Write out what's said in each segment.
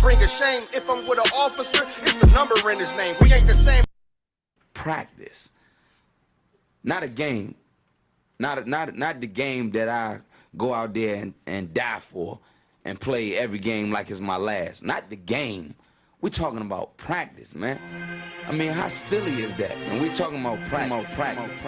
bring a shame. If I'm with an officer, it's a number in his name. We ain't the same. Practice, not a game, not the game that I go out there and die for and play every game like it's my last. Not the game. We're talking about practice, man. I mean, how silly is that? And we're talking about practice.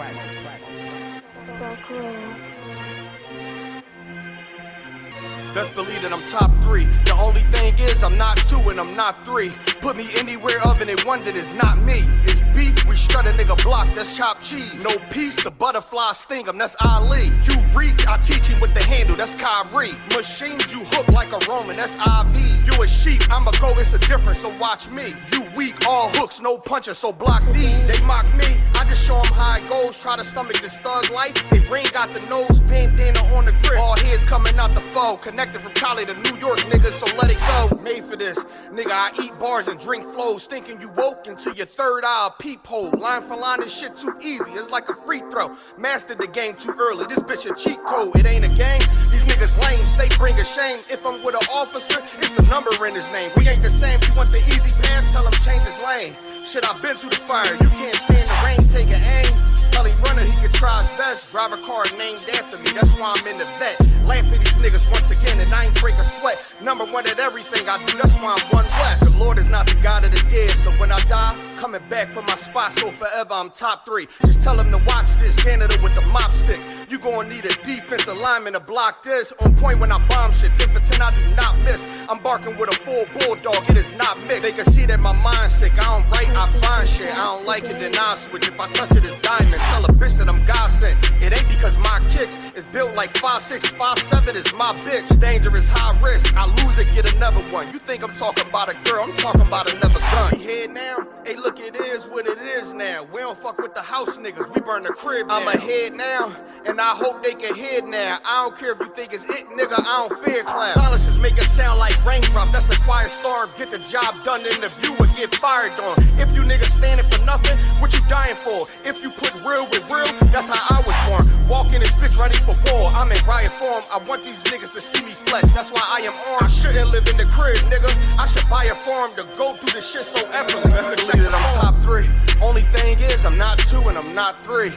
Best believe that I'm top 3. The only thing is I'm not 2 and I'm not 3. Put me anywhere other than one that is not me. It's beef, we strut a nigga block, that's chopped cheese. No peace, the butterfly sting him, that's Ali. You reach, I teach him with the handle, that's Kyrie. Machines you hook like a Roman, that's IV. You a sheep, I'm a go, it's a difference, so watch me. You weak, all hooks, no punches, so block these. They mock me, I just show them how it goes. Try to stomach this thug life. They ring got the nose, bandana on the grip. All heads coming out the foe. Connected from Cali to New York, niggas, so let it go. Made for this, nigga, I eat bars and drink flows. Thinking you woke into your third eye, peephole. Line for line, this shit too easy, it's like a free throw. Mastered the game too early, this bitch a cheat code. It ain't a game, these niggas lame, they bring a shame. If I'm with an officer, it's a number in his name. We ain't the same, you want the easy pass, tell him change his lane. Shit, I've been through the fire, you can't stand the rain, take an aim. Tell him runner, he can try his best. Drive a car named after me, that's why I'm in the vet. Laugh at these niggas once again and I ain't break a sweat. Number 1 at everything I do, that's why I'm one West. The Lord is not the God of the dead, so when I die, coming back for my spot, so forever I'm top 3. Just tell him to watch this, janitor with the mop stick. You gon' need a defensive lineman to block this. On point when I bomb shit, 10 for 10 I do not miss. I'm barking with a full bulldog, it is not mixed. They can see that my mind's sick, I don't write, I find shit. I don't like it, then I'll switch. If I touch it, it's diamond. Tell a bitch that I'm God sent. It ain't because my kicks is built like 5'6", 5'7" is my bitch. Dangerous, high risk. I lose it, get another one. You think I'm talking about a girl? I'm talking about another gun. We here now? Hey, look, it is what it is now. We don't fuck with the house niggas. We burn the crib now. I'm ahead now, and I hope they can hear now. I don't care if you think it's it, nigga. I don't fear clowns. Silences make it sound like raindrop. That's a quiet storm. Get the job done in the view or get fired on. If you niggas standing for nothing, what you dying for? If you put real with real, that's how I was born. Walk in this bitch ready for war. I'm in riot form. I want these niggas to see me flex. That's why I am armed. I shouldn't live in the crib, nigga. I should buy a farm to go through this shit so effortlessly. Best believe that I'm top 3. Only thing is I'm not 2 and I'm not 3.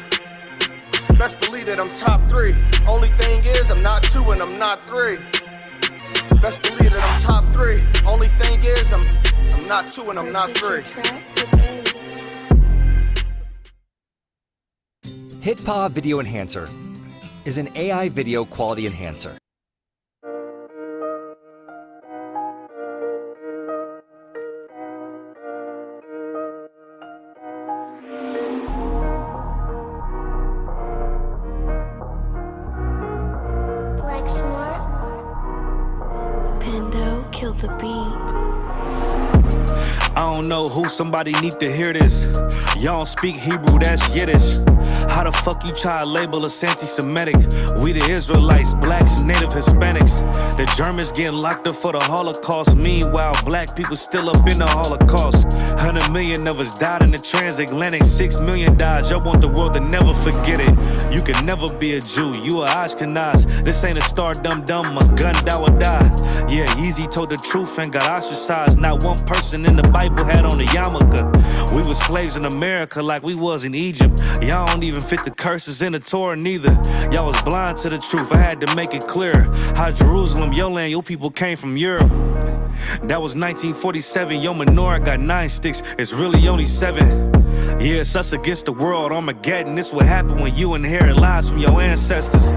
Best believe that I'm top 3. Only thing is I'm not 2 and I'm not 3. Best believe that I'm top 3. Only thing is I'm not 2 and I'm not 3. HitPaw Video Enhancer is an AI video quality enhancer. Pando, kill the beat. I don't know who, somebody need to hear this. Y'all don't speak Hebrew, that's Yiddish. How the fuck you try to label us anti-Semitic? We the Israelites, blacks, native Hispanics. The Germans getting locked up for the Holocaust. Meanwhile, black people still up in the Holocaust. 100 million of us died in the transatlantic. 6 million died, y'all want the world to never forget it. You can never be a Jew, you a Ashkenaz. This ain't a star dum-dum, a gun die or die. Yeah, Yeezy told the truth and got ostracized. Not one person in the Bible had on a yarmulke. We was slaves in America like we was in Egypt. Y'all don't even fit the curses in the Torah neither. Y'all was blind to the truth, I had to make it clear. How Jerusalem, your land, your people came from Europe. That was 1947, your menorah got 9 sticks, it's really only 7. Yeah, it's us against the world, Armageddon. This what happened when you inherit lies from your ancestors.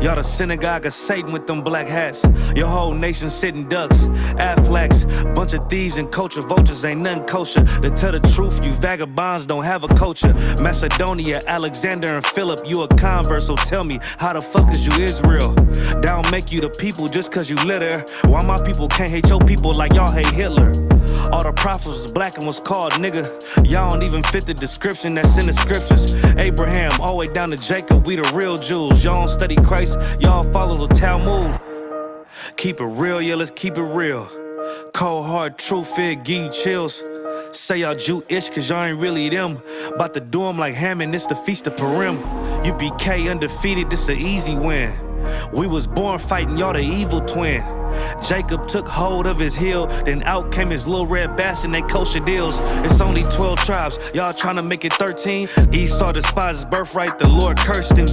Y'all the synagogue of Satan with them black hats. Your whole nation sitting ducks, Aflacs. Bunch of thieves and culture vultures, ain't nothing kosher. To tell the truth, you vagabonds don't have a culture. Macedonia, Alexander and Philip, you a convert, so tell me, how the fuck is you Israel? That don't make you the people just cause you live there. Why my people can't hate your people like y'all hate Hitler? All the prophets was black and was called nigga. Y'all don't even fit the description that's in the scriptures. Abraham, all the way down to Jacob, we the real Jews. Y'all don't study Christ, y'all follow the Talmud. Keep it real, yeah, let's keep it real. Cold hard truth, it give you chills. Say y'all Jewish cause y'all ain't really them. About to do 'em like Hammond, it's the Feast of Purim. UPK undefeated, this an easy win. We was born fighting, y'all the evil twin. Jacob took hold of his heel, then out came his little red bastard, they kosher deals. It's only 12 tribes, y'all tryna make it 13. Esau despised his birthright, the Lord cursed him.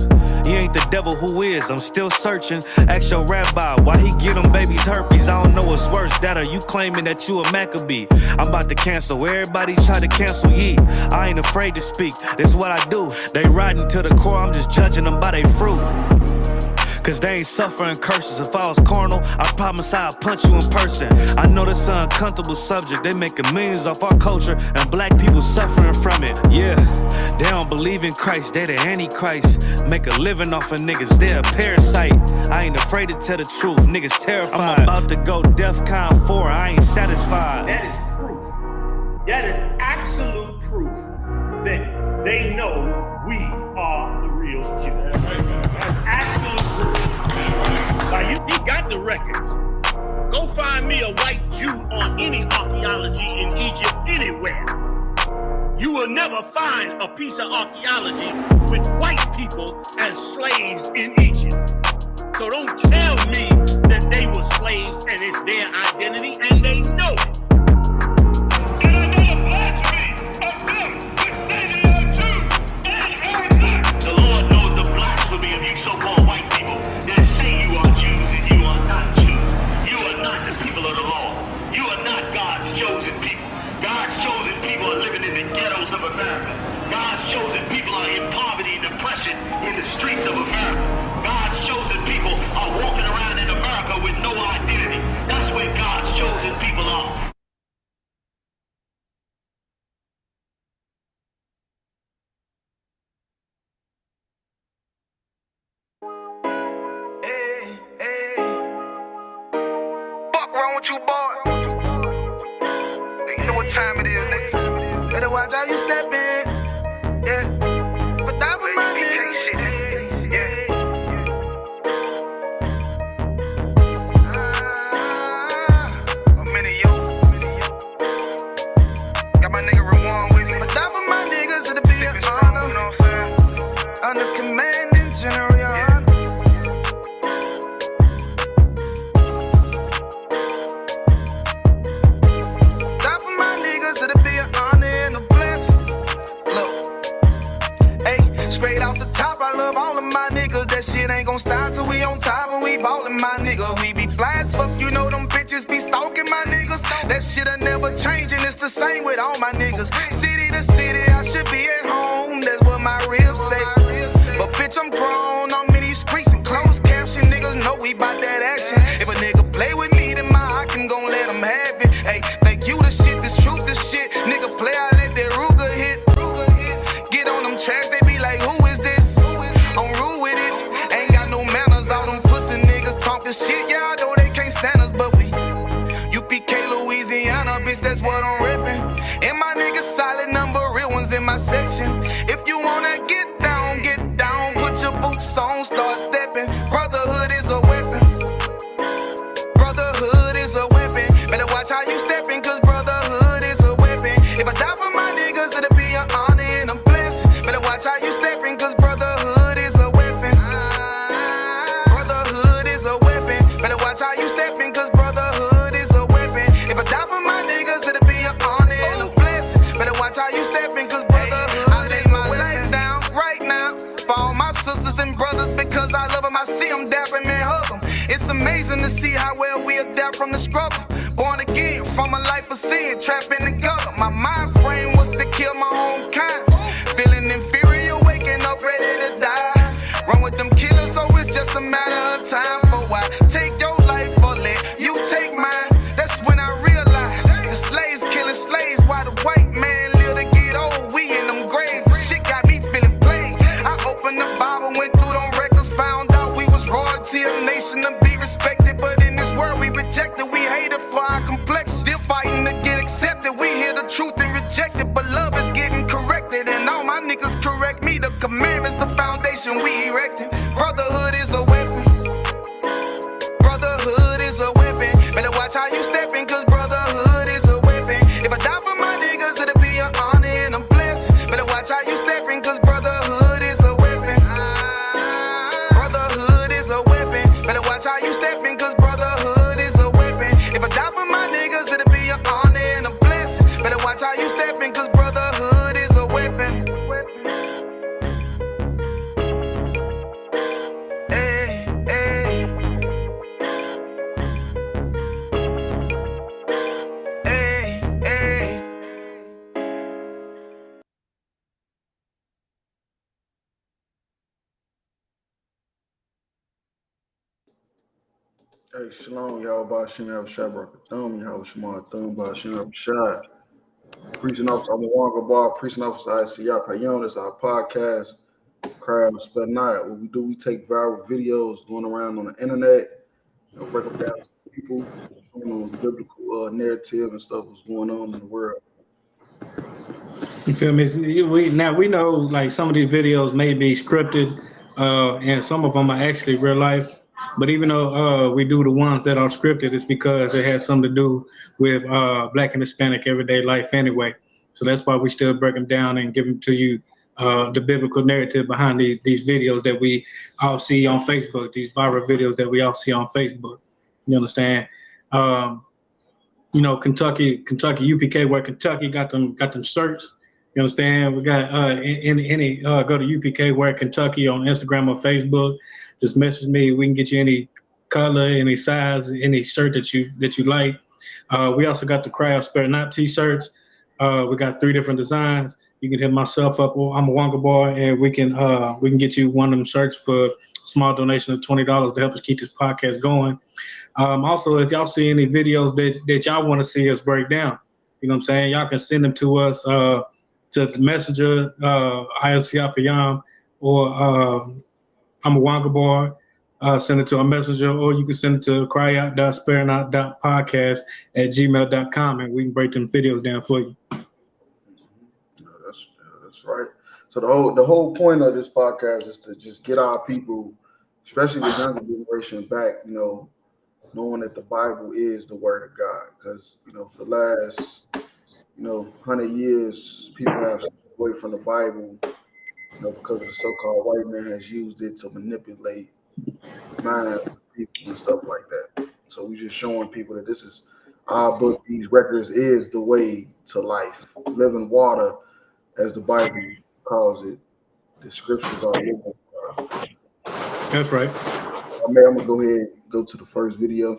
He ain't the devil who is, I'm still searching. Ask your rabbi, why he give them babies herpes? I don't know what's worse, that or you claiming that you a Maccabee. I'm about to cancel, everybody try to cancel ye. I ain't afraid to speak, that's what I do. They riding to the core, I'm just judging them by their fruit. Cause they ain't suffering curses. If I was carnal, I promise I'd punch you in person. I know this an uncomfortable subject. They making millions off our culture and black people suffering from it. Yeah, they don't believe in Christ, they the Antichrist. Make a living off of niggas, they a parasite. I ain't afraid to tell the truth, niggas terrified. I'm about to go DEFCON 4, I ain't satisfied. That is proof. That is absolute proof that they know we are the real Jews. That's absolute proof. Now, he got the records. Go find me a white Jew on any archaeology in Egypt anywhere. You will never find a piece of archaeology with white people as slaves in Egypt. So don't tell me that they were slaves and it's their identity, and they know it. And another blasphemy of them, which say they are Jews and are not. The Lord knows the blasphemy of you so-called white people that say you are Jews and you are not Jews. You are not the people of the law. You are not God's chosen people. God's chosen people are living in the ghettos of America. God's chosen people are in poverty and depression in the streets of America. God's chosen people are walking around in America with no identity. That's where God's chosen people are. Hey, hey. Fuck wrong with you, boy? You know what time it is, nigga. Better watch how you step in. Yeah. But that was my niggas. I'm in it, yo. Got my nigga Rewan with me. But that was my niggas, it'll be an honor. You know what I'm saying? Under commanding General. That shit ain't gon' stop till we on top and we ballin', my nigga. We be fly as fuck, you know them bitches be stalking my niggas. That shit'll never change and it's the same with all my niggas. City to city, I should be at home, that's what my ribs say. But bitch, I'm grown, I'm in these streets and closed caption. Niggas know we bout that action. If a nigga play with me, then my I can gon' let him have it. Hey, think you the shit, this truth the shit. Nigga play, I let that Ruger hit. Get on them tracks, they be like, who is this? I'm rude with it. All them pussy niggas talkin' shit, yeah, I know they can't stand us, but we UPK, Louisiana, bitch, that's what I'm reppin'. And my niggas solid number, real ones in my section. If you wanna get down, put your boots on, start steppin'. Brotherhood is a weapon. Brotherhood is a weapon. Better watch how you steppin', cause brotherhood is a weapon. If I die for my niggas, it'll be an honor and a blessing. Better watch how you steppin', cause brotherhood is a weapon. How you steppin', cause brotherhood is a weapon. If I die for my niggas, it'll be an honor and a blessing. Better watch how you steppin', cause brotherhood I lay my life down right now for all my sisters and brothers, because I love them, I see them dapping and hug them. It's amazing to see how well we adapt from the struggle. Born again from a life of sin, trapping together. My mind frame was to kill my own kind. Feeling inferior, waking up ready to die. Run with them killers, so it's just a matter of time. For why take your life or let you take mine? That's when I realized the slaves killing slaves while the white man live to get old. We in them graves, the shit got me feeling played. I opened the Bible, went through them records, found out we was royalty, a nation to be respected. But in this world we rejected, we hated for our complexion. Still fighting to get accepted, we hear the truth and reject it. But love is getting corrected, and all my niggas correct me. The commandments, the foundation we erected. Brotherhood is a weapon. Brotherhood is a weapon. Better watch how you steppin', cause brotherhood is a weapon. If I die for my niggas, it'll be an honor and a blessing. Better watch how you steppin', cause brotherhood is a weapon. Brotherhood is a weapon. Better watch how you steppin', Hey, shalom, y'all. Bashim Abshad Brakadam, y'all. Shema Thumb, Bashim Abshad. Preaching Officer, I'm a Wonga Bar. Preaching Officer, I see y'all. Payon is our podcast. Out Spare Not Ep. What we do, we take viral videos going around on the internet, break them down to people, showing them the biblical narrative and stuff what's going on in the world. You feel me? We know like some of these videos may be scripted, and some of them are actually real life. But even though we do the ones that are scripted, it's because it has something to do with Black and Hispanic everyday life anyway. So that's why we still break them down and give them to you, the biblical narrative behind these videos that we all see on Facebook, these viral videos that we all see on Facebook. You understand? Kentucky, UPK, where Kentucky got them shirts. You understand? We got any go to UPK Wear Kentucky on Instagram or Facebook. Just message me. We can get you any color, any size, any shirt that you like. We also got the Out Spare Not t-shirts. We got 3 different designs. You can hit myself up. I'm a Wonka boy, and we can get you one of them shirts for a small donation of $20 to help us keep this podcast going. Also, if y'all see any videos that y'all want to see us break down, you know what I'm saying? Y'all can send them to us to the messenger, ILC Apayam, or I'm a Wonka boy. Send it to our messenger, or you can send it to cryout.sparenot.podcast@gmail.com, and we can break them videos down for you. That's right. So the whole point of this podcast is to just get our people, especially the younger generation, back, knowing that the Bible is the word of God. Because, for the last, 100 years, people have stepped away from the Bible, because of the so-called white man has used it to manipulate minds of people and stuff like that. So we just showing people that this is our book, these records is the way to life. Living water, as the Bible calls it. The scriptures are living water. That's right. I'm gonna go ahead and go to the first video.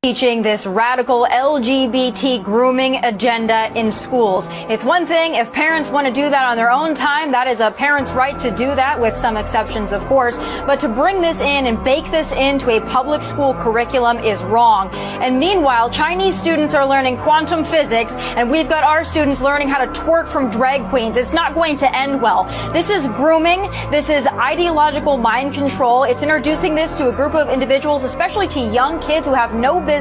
Teaching this radical LGBT grooming agenda in schools. It's one thing if parents want to do that on their own time. That is a parent's right to do that, with some exceptions, of course. But to bring this in and bake this into a public school curriculum is wrong. And meanwhile, Chinese students are learning quantum physics, and we've got our students learning how to twerk from drag queens. It's not going to end well. This is grooming. This is ideological mind control. It's introducing this to a group of individuals, especially to young kids who have no business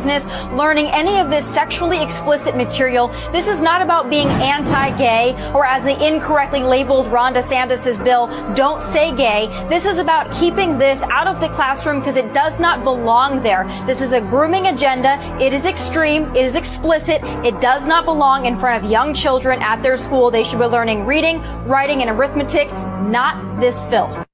learning any of this sexually explicit material. This is not about being anti-gay, or as the incorrectly labeled Ron DeSantis' bill, don't say gay. This is about keeping this out of the classroom because it does not belong there. This is a grooming agenda. It is extreme. It is explicit. It does not belong in front of young children at their school. They should be learning reading, writing, and arithmetic, not this filth.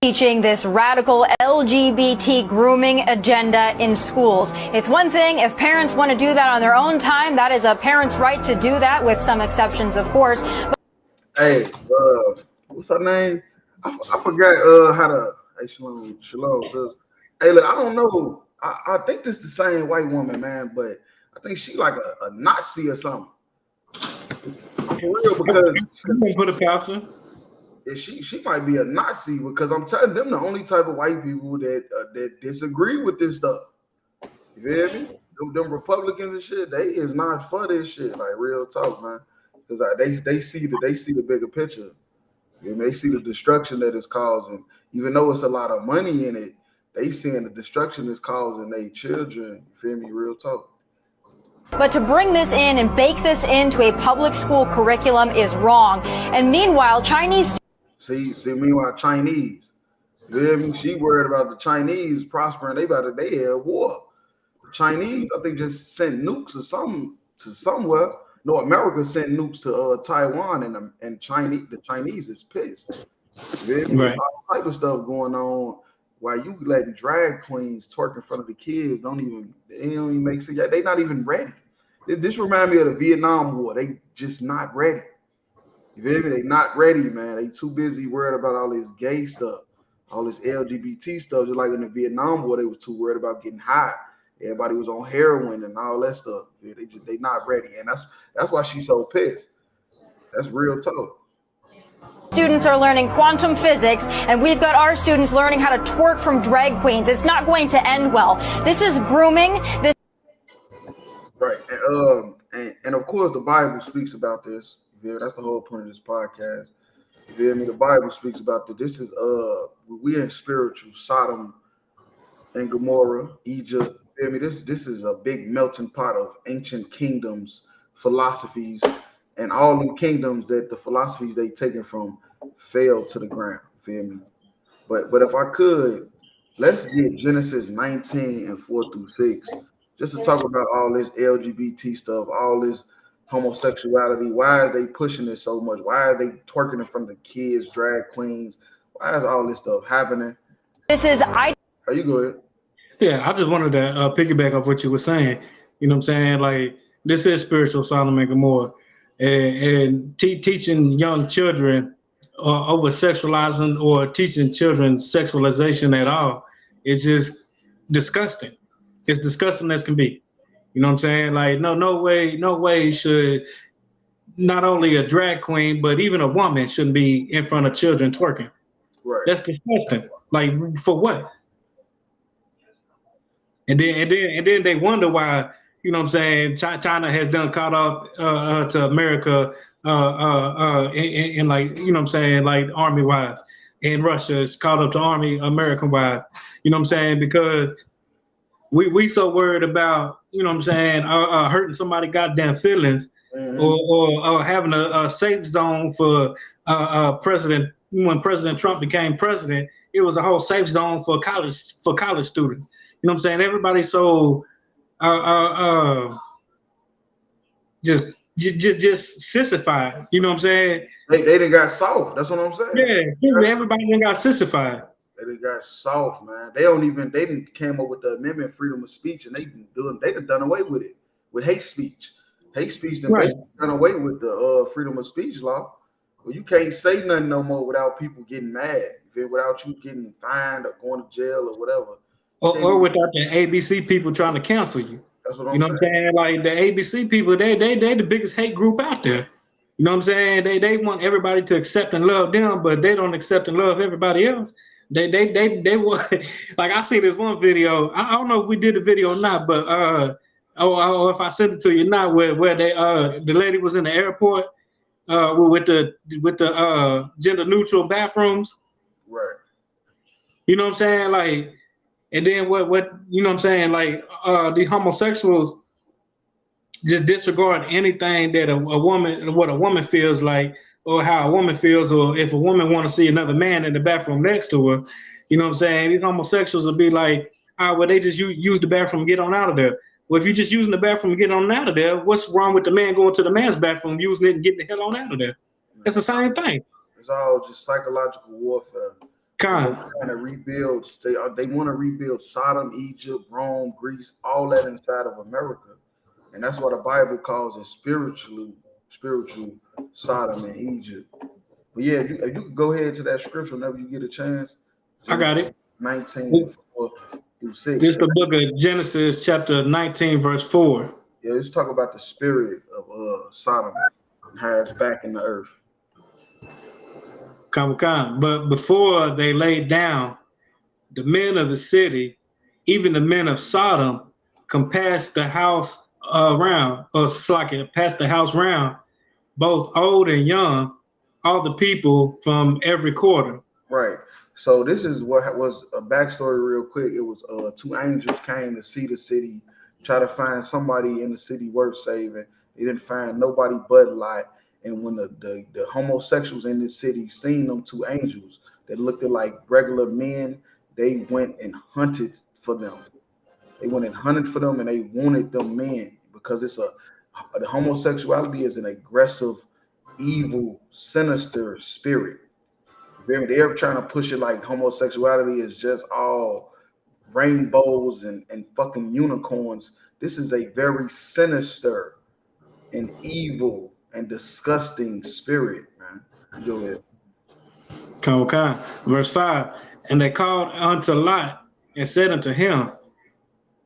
Teaching this radical LGBT grooming agenda in schools. It's one thing if parents want to do that on their own time. That is a parent's right to do that, with some exceptions, of course. Hey, what's her name? I forgot how to. Hey, Shalom says. Hey, look, I don't know. I think this is the same white woman, man, but I think she like a Nazi or something. For real, because put a pastor. She might be a Nazi, because I'm telling them the only type of white people that disagree with this stuff. You feel me? Them Republicans and shit, they is not for this shit. Like, real talk, man. Because they see the bigger picture. You know, they see the destruction that it's causing. Even though it's a lot of money in it, they seeing the destruction it's causing their children. You feel me? Real talk. But to bring this in and bake this into a public school curriculum is wrong. And meanwhile, Meanwhile, Chinese. You hear me? She worried about the Chinese prospering. They had war. The Chinese, I think, just sent nukes or something to somewhere. No, America sent nukes to Taiwan, and the Chinese is pissed. You hear me? Right. There's all type of stuff going on while you letting drag queens twerk in front of the kids. They don't even make sense. They not even ready. This remind me of the Vietnam War. They just not ready. You feel me? They not ready, man. They too busy worried about all this gay stuff. all this LGBT stuff, just like in the Vietnam War, they was too worried about getting high. Everybody was on heroin and all that stuff. Yeah, they not ready, and that's why she's so pissed. That's real tough. Students are learning quantum physics, and we've got our students learning how to twerk from drag queens. It's not going to end well. This is grooming. Right, and of course the Bible speaks about this. That's the whole point of this podcast. You feel me? The Bible speaks about that. This is we in spiritual Sodom and Gomorrah, Egypt. You feel me? This is a big melting pot of ancient kingdoms, philosophies, and all the kingdoms that the philosophies they taken from fell to the ground. You feel me? But if I could, let's get Genesis 19 and 4 through 6, just to talk about all this LGBT stuff, all this homosexuality. Why are they pushing it so much? Why are they twerking in front of the kids, drag queens? Why is all this stuff happening? Are you good? Yeah, I just wanted to piggyback off what you were saying. You know what I'm saying? Like, this is spiritual Sodom and Gomorrah. And teaching young children over sexualizing or teaching children sexualization at all is just disgusting. It's disgusting as can be. You know what I'm saying? Like, no way should not only a drag queen, but even a woman shouldn't be in front of children twerking. Right. That's disgusting. Like, for what? And then they wonder why, you know what I'm saying, China has done caught up to America in like, you know what I'm saying, like army wise, and Russia is caught up to army American wise. You know what I'm saying? Because we so worried about, you know what I'm saying, hurting somebody goddamn feelings, or having a safe zone for president. When President Trump became president, it was a whole safe zone for college students. You know what I'm saying? Everybody's so just sissified. You know what I'm saying? They done got soft. That's what I'm saying. Yeah, everybody done got sissified. They done got soft, man. They didn't came up with the amendment, freedom of speech, and they done away with it with hate speech. Hate speech done basically done away with the freedom of speech law. Well, you can't say nothing no more without people getting mad, without you getting fined or going to jail or whatever. Or without the ABC people trying to cancel you. That's what I'm saying. You know what I'm saying? Like the ABC people, they the biggest hate group out there. You know what I'm saying? They want everybody to accept and love them, but they don't accept and love everybody else. They want, like, I see this one video. I don't know if we did the video or not, but if I sent it to you not, where they the lady was in the airport with the gender neutral bathrooms. Right. You know what I'm saying? Like, and then what you know what I'm saying? Like the homosexuals just disregard anything that what a woman feels like, or how a woman feels, or if a woman want to see another man in the bathroom next to her. You know what I'm saying? These homosexuals will be like, well, they just use the bathroom and get on out of there. Well, if you're just using the bathroom and getting on out of there, what's wrong with the man going to the man's bathroom, using it and getting the hell on out of there? It's the same thing. It's all just psychological warfare. They're trying to rebuild. They want to rebuild Sodom, Egypt, Rome, Greece, all that inside of America, and that's what the Bible calls it spiritual Sodom and Egypt. But yeah, you can go ahead to that scripture whenever you get a chance. I got it. 19 through 6. This is the book of Genesis, chapter 19, verse 4. Yeah, let's talk about the spirit of Sodom and how it's back in the earth. Come. But before they laid down, the men of the city, even the men of Sodom, compassed the house around, passed the house round, both old and young, all the people from every quarter. Right. So this is what was a backstory real quick. It was 2 angels came to see the city, try to find somebody in the city worth saving. They didn't find nobody but Lot. And when the homosexuals in this city seen them 2 angels that looked like regular men, they went and hunted for them. They went and hunted for them, and they wanted them men because the homosexuality is an aggressive, evil, sinister spirit. They're trying to push it like homosexuality is just all rainbows and fucking unicorns. This is a very sinister and evil and disgusting spirit, man. Go ahead. Okay. Verse 5. And they called unto Lot and said unto him,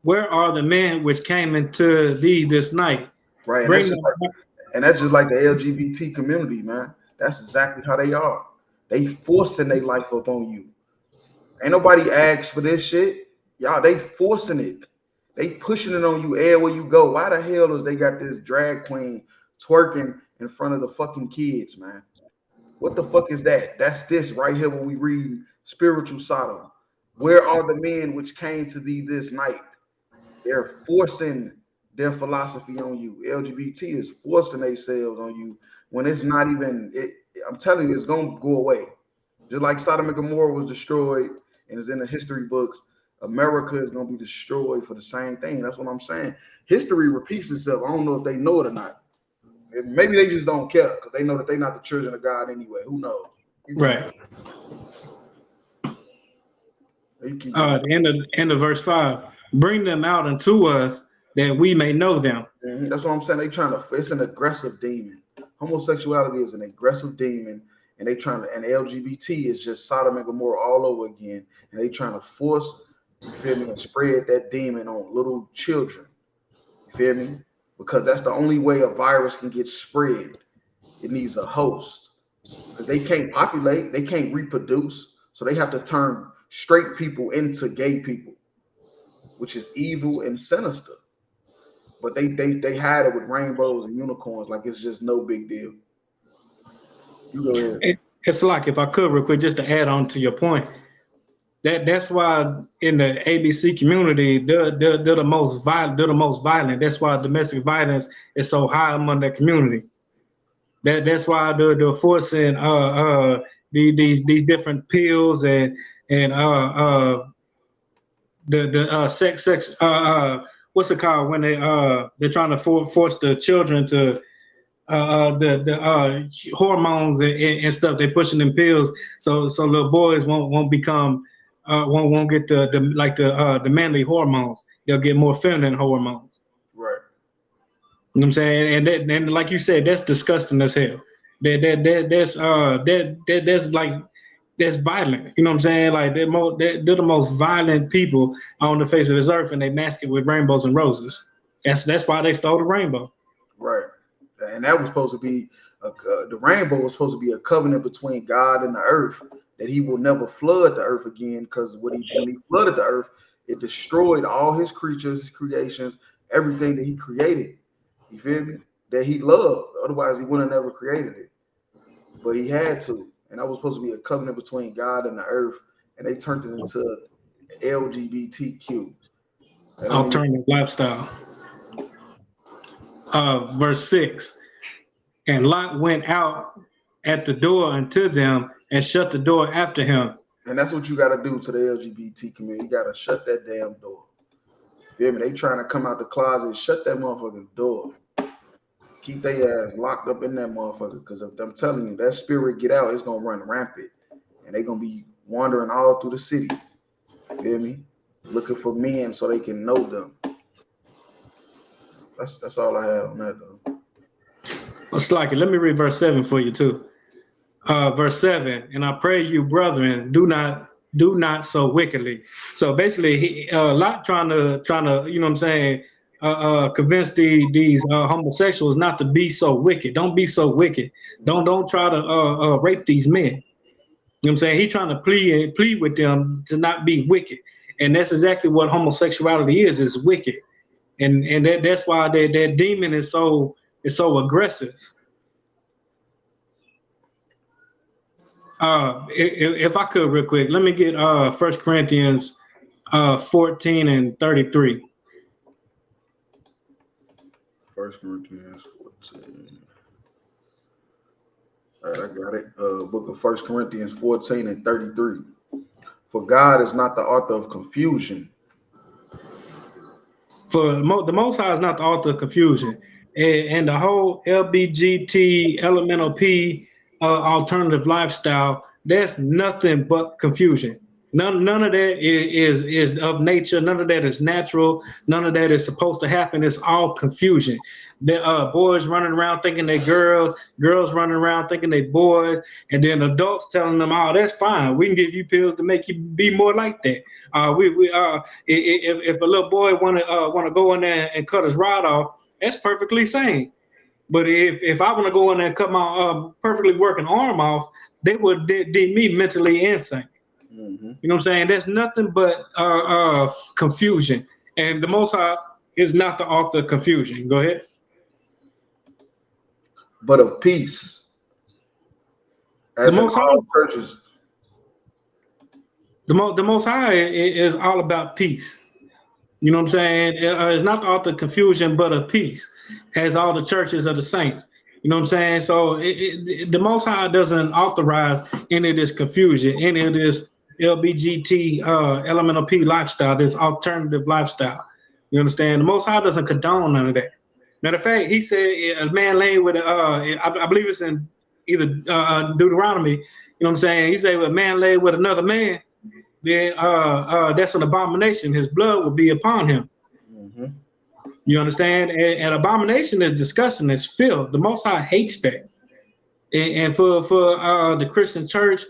where are the men which came into thee this night? Right, Bring them. and that's just like the LGBT community, man. That's exactly how they are. They forcing their life up on you. Ain't nobody asked for this shit. Y'all, they forcing it. They pushing it on you everywhere you go. Why the hell is they got this drag queen twerking in front of the fucking kids, man? What the fuck is that? That's this right here when we read spiritual Sodom. Where are the men which came to thee this night? They're forcing their philosophy on you. LGBT is forcing themselves on you when it's not even, I'm telling you, it's going to go away. Just like Sodom and Gomorrah was destroyed and is in the history books, America is going to be destroyed for the same thing. That's what I'm saying. History repeats itself. I don't know if they know it or not. Maybe they just don't care because they know that they're not the children of God anyway. Who knows? Right. The end of verse 5. Bring them out unto us that we may know them. Mm-hmm. That's what I'm saying. It's an aggressive demon. Homosexuality is an aggressive demon, and and LGBT is just Sodom and Gomorrah all over again. And they trying to force, you feel me, and spread that demon on little children. You feel me? Because that's the only way a virus can get spread. It needs a host. Because they can't populate, they can't reproduce. So they have to turn straight people into gay people, which is evil and sinister. But they hide it with rainbows and unicorns like it's just no big deal. You go ahead. It's like, if I could real quick, just to add on to your point, that's why in the ABC community, they're the most violent. That's why domestic violence is so high among that community. That's why they're forcing these different pills and the sex what's it called when they're trying to force the children to the hormones and stuff. They're pushing them pills so little boys won't become won't get the manly hormones. They'll get more feminine hormones. Right. You know what I'm saying? And like you said, that's disgusting as hell. That's violent. You know what I'm saying? Like they're the most violent people on the face of this earth, and they mask it with rainbows and roses. That's why they stole the rainbow. Right. And that was supposed to be the rainbow was supposed to be a covenant between God and the earth, that he will never flood the earth again, because when he flooded the earth, it destroyed all his creatures, his creations, everything that he created. You feel me? That he loved. Otherwise, he wouldn't have never created it. But he had to. And that was supposed to be a covenant between God and the earth. And they turned it into LGBTQ. Alternative lifestyle. Verse 6. And Lot went out at the door unto them and shut the door after him. And that's what you got to do to the LGBT community. You got to shut that damn door. You feel me? They trying to come out the closet, shut that motherfucking door. Keep their ass locked up in that motherfucker. Because I'm telling you, that spirit get out, it's going to run rampant. And they're going to be wandering all through the city. You feel me? Looking for men so they can know them. That's all I have on that, though. Let's like it. Let me read verse 7 for you, too. Verse 7, and I pray you, brethren, do not so wickedly. So basically, Lot trying to, you know what I'm saying, convince these homosexuals not to be so wicked. Don't be so wicked. Don't try to rape these men. You know what I'm saying? He's trying to plead with them to not be wicked. And that's exactly what homosexuality is wicked. And that's why that demon is so aggressive. If I could real quick, let me get 1 Corinthians 14 and 33. 1 Corinthians 14. All right, I got it. Book of 1 Corinthians 14 and 33. For God is not the author of confusion. For the Most High is not the author of confusion. And the whole LBGT, elemental P, alternative lifestyle, that's nothing but confusion. None of that is of nature. None of that is natural. None of that is supposed to happen. It's all confusion. The boys running around thinking they girls, girls running around thinking they boys, and then adults telling them, "Oh, that's fine. We can give you pills to make you be more like that." If a little boy wanna go in there and cut his rod off, that's perfectly sane. But if I want to go in there and cut my perfectly working arm off, they would deem me mentally insane. Mm-hmm. You know what I'm saying? There's nothing but confusion. And the Most High is not the author of confusion. Go ahead. But of peace. As The in Most High, all churches. the Most High is all about peace. You know what I'm saying? It's not the author of confusion, but of peace, as all the churches of the saints. You know what I'm saying? So the Most High doesn't authorize any of this confusion, any of this LBGT, elemental P lifestyle, this alternative lifestyle. You understand? The Most High doesn't condone none of that. Matter of fact, he said a man laying with, I believe it's in either Deuteronomy, you know what I'm saying? He said a man laid with another man, then that's an abomination. His blood will be upon him. Mm-hmm. You understand? And abomination is disgusting. It's filth. The Most High hates that. And for the Christian church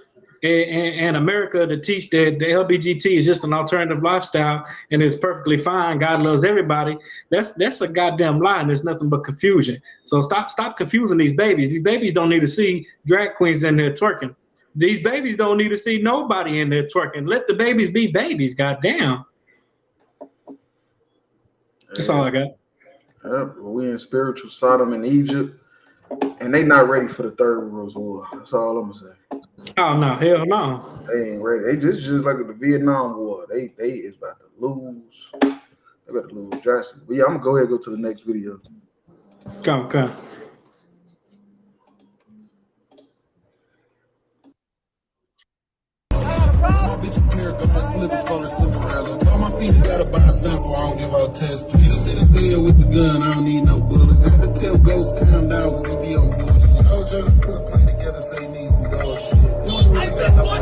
and America to teach that the LBGT is just an alternative lifestyle and it's perfectly fine, God loves everybody, that's a goddamn lie, and there's nothing but confusion. So stop confusing these babies. These babies don't need to see drag queens in there twerking. These babies don't need to see nobody in there twerking. Let the babies be babies, goddamn. That's all I got. We in spiritual Sodom and Egypt, and they not ready for the Third World War. That's all I'm gonna say. Oh no, hell no. They ain't ready. They just like the Vietnam War. They is about to lose. They about to lose drastically. But yeah, I'm gonna go ahead and go to the next video. Come. My feet gotta buy a sample, I don't give out tests. Please in his head with the gun, I don't need no bullets. Had to tell Ghost calm down, cause he be on bullshit. I was trying to put a play together, say need some dog shit. You ain't really got no play,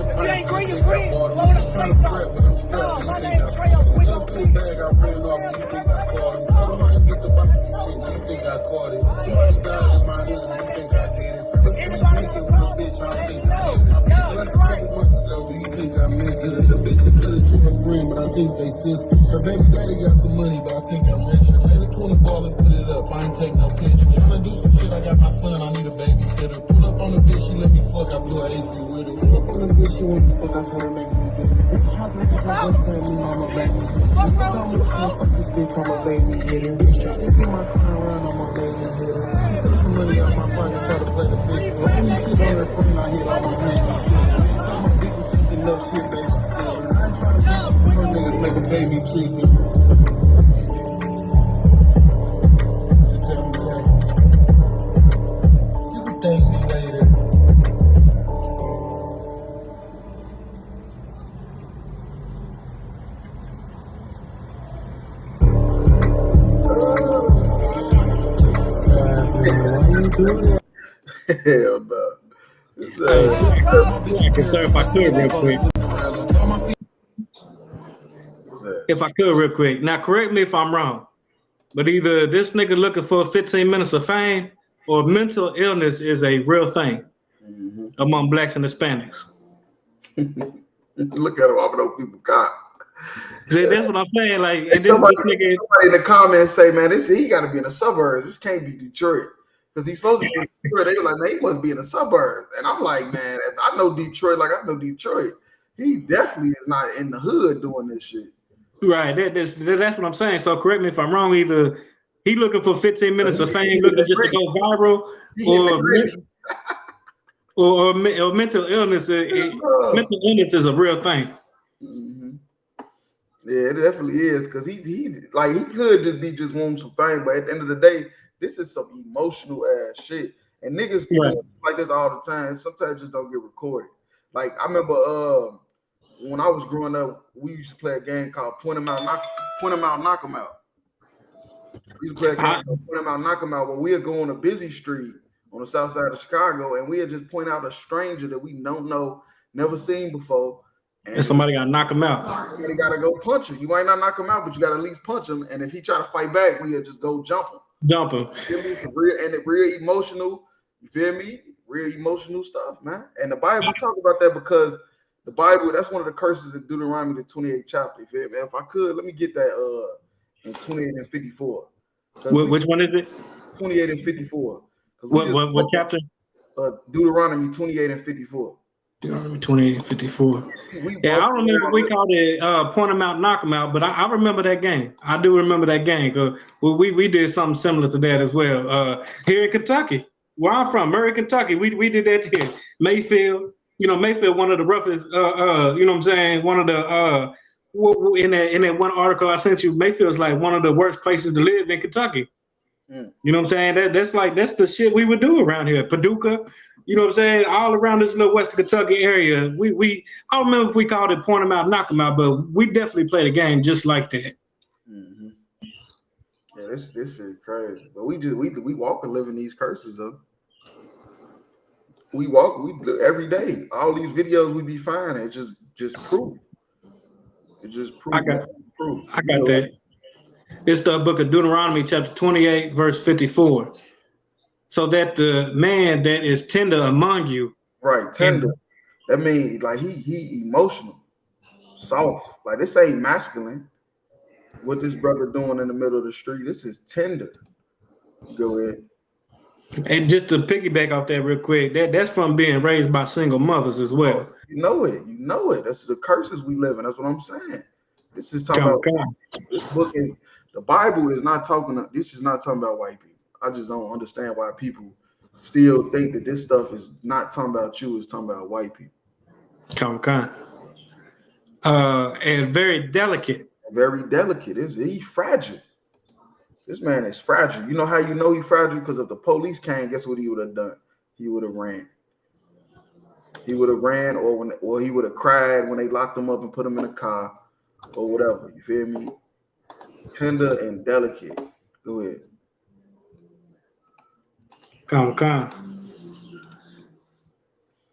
you ain't green, you green. Load up, say something. No, my name's Trey, I'm quick, I'm quick. Bag, I ran off, you think I caught him. Tell him I ain't get the box and shit, you think I caught it. Somebody died in my head, you think I did it. Let's see, make it with a bitch, I don't think I did it. Like a couple months ago, do you think I missed it? The bitch is better to a friend, but I think they sisters. Her baby daddy got some money, but I think I'm richer. Made a 20 ball and put it up, I ain't take no picture. Tryna do some shit, I got my son, I need a babysitter. Pull up on the bitch, she let me fuck, I blew her AC with her. Pull up on the bitch, she want me fuck, I told her make me do it. Bitch, try to make me I'm a baby. Bitch, tell me to fuck this bitch, I'm a baby hitter. Bitch, try to get my car around, I'm a baby hitter. He threw some money out my pocket, try to play the bitch. When any shit on her phone, I hit all my hands. Some people thinking no shit, baby, still. I ain't trying to get some more niggas make a baby chicken. You can thank me later. Hell no. If I could real quick. Now correct me if I'm wrong, but either this nigga looking for 15 minutes of fame or mental illness is a real thing among blacks and Hispanics. Look at all those people got. That's what I'm saying. Like, and somebody in the comments say, man, he got to be in the suburbs. This can't be Detroit. Because he's supposed to be in Detroit. They were like, man, he must be in the suburbs. And I'm like, man, if I know Detroit like I know Detroit, he definitely is not in the hood doing this shit. Right. That's what I'm saying. So correct me if I'm wrong. Either he looking for 15 minutes of fame, looking just to go viral, or mental illness. Mental illness is a real thing. Mm-hmm. Yeah, it definitely is. Because he could just be wanting some fame, but at the end of the day, this is some emotional ass shit. And niggas like this all the time. Sometimes just don't get recorded. Like I remember when I was growing up, we used to play a game called Point 'em Out, Knock 'em Out. We used to play a game called Point 'em Out, Knock 'em Out, where we'd go on a busy street on the south side of Chicago, and we'd just point out a stranger that we don't know, never seen before. And somebody got to knock him out. Somebody got to go punch him. You might not knock him out, but you got to at least punch him. And if he try to fight back, we'll just go jump him. Jump him. You feel me? It's real emotional. You feel me? Real emotional stuff, man. And the Bible talk about that because the Bible, that's one of the curses in Deuteronomy, the 28th chapter. You feel me? If I could, let me get that in 28 and 54. Which one is it? 28 and 54. What chapter? Deuteronomy 28 and 54. Deuteronomy 28 and 54. Yeah, I remember we called it point him out, knock him out, but I remember that game. I do remember that game because we did something similar to that as well. Here in Kentucky, where I'm from, Murray, Kentucky, we did that here. Mayfield, Mayfield, one of the roughest, you know what I'm saying? One of the, in that one article I sent you, Mayfield's like one of the worst places to live in Kentucky. You know what I'm saying? That's the shit we would do around here. Paducah, you know what I'm saying? All around this little Western Kentucky area. I don't remember if we called it point them out, knock them out, but we definitely played a game just like that. Mm-hmm. Yeah, this is crazy. But we walk and live in these curses though. We every day. All these videos we be finding, it just proof. It just proof. I got that. It's the book of Deuteronomy, chapter 28, verse 54. So that the man that is tender among you. Right, tender. That means like he emotional, soft. Like this ain't masculine. What this brother doing in the middle of the street, this is tender. Go ahead. And just to piggyback off that real quick, that's from being raised by single mothers as well. You know it. That's the curses we live in. That's what I'm saying. This is talking about this book is the Bible is not talking. This is not talking about white people. I just don't understand why people still think that this stuff is not talking about you. It's talking about white people. And very delicate. Very delicate. He's fragile. This man is fragile. You know how you know he's fragile? Because if the police came, guess what he would have done? He would have ran. He would have ran, or he would have cried when they locked him up and put him in a car, or whatever. You feel me? Tender and delicate. Go ahead.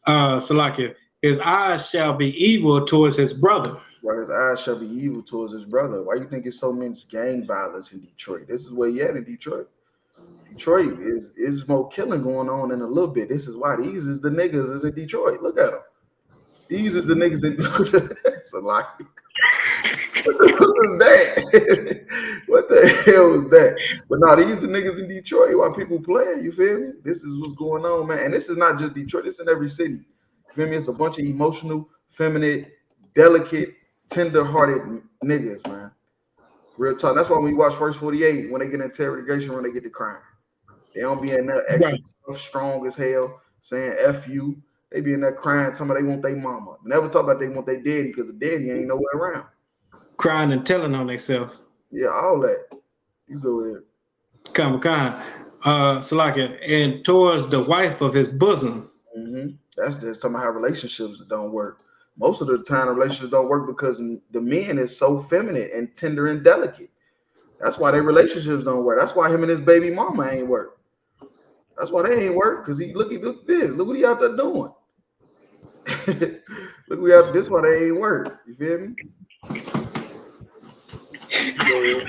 Salakia, his eyes shall be evil towards his brother. Right, his eyes shall be evil towards his brother. Why you think it's so much gang violence in Detroit? This is where you at in Detroit. Detroit is more killing going on in a little bit. This is why these is the niggas is in Detroit. Look at them. These are the niggas in Salakia. What the hell was that? What the hell was that? But no, these are niggas in Detroit while people playing. You feel me? This is what's going on, man. And this is not just Detroit. It's in every city. You feel me? It's a bunch of emotional, feminine, delicate, tender-hearted niggas, man. Real talk. That's why when you watch First 48, when they get in interrogation room, they get to crying. They don't be in there extra tough, strong as hell, saying F you. They be in there crying, somebody they want their mama. Never talk about they want their daddy because the daddy ain't nowhere around. Crying and telling on themselves. Yeah, all that. You go ahead. Salakia, and towards the wife of his bosom. Mm-hmm. That's just some of how relationships don't work. Most of the time, relationships don't work because the man is so feminine and tender and delicate. That's why their relationships don't work. That's why him and his baby mama ain't work. That's why they ain't work, because look this. Look what he out there doing. This why they ain't work. You feel me? Go ahead.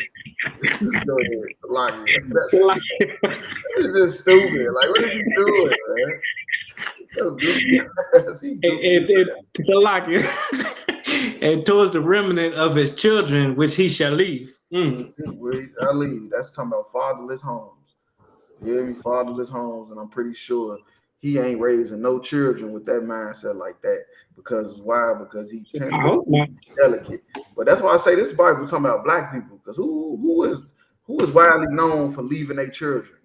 It's just stupid. Like, what is he doing, man? And towards the remnant of his children, which he shall leave. I'll leave. That's talking about fatherless homes. Yeah, fatherless homes, and I'm pretty sure he ain't raising no children with that mindset like that. Because why? Because he's tender, delicate. But that's why I say this Bible talking about black people. Because who is widely known for leaving their children?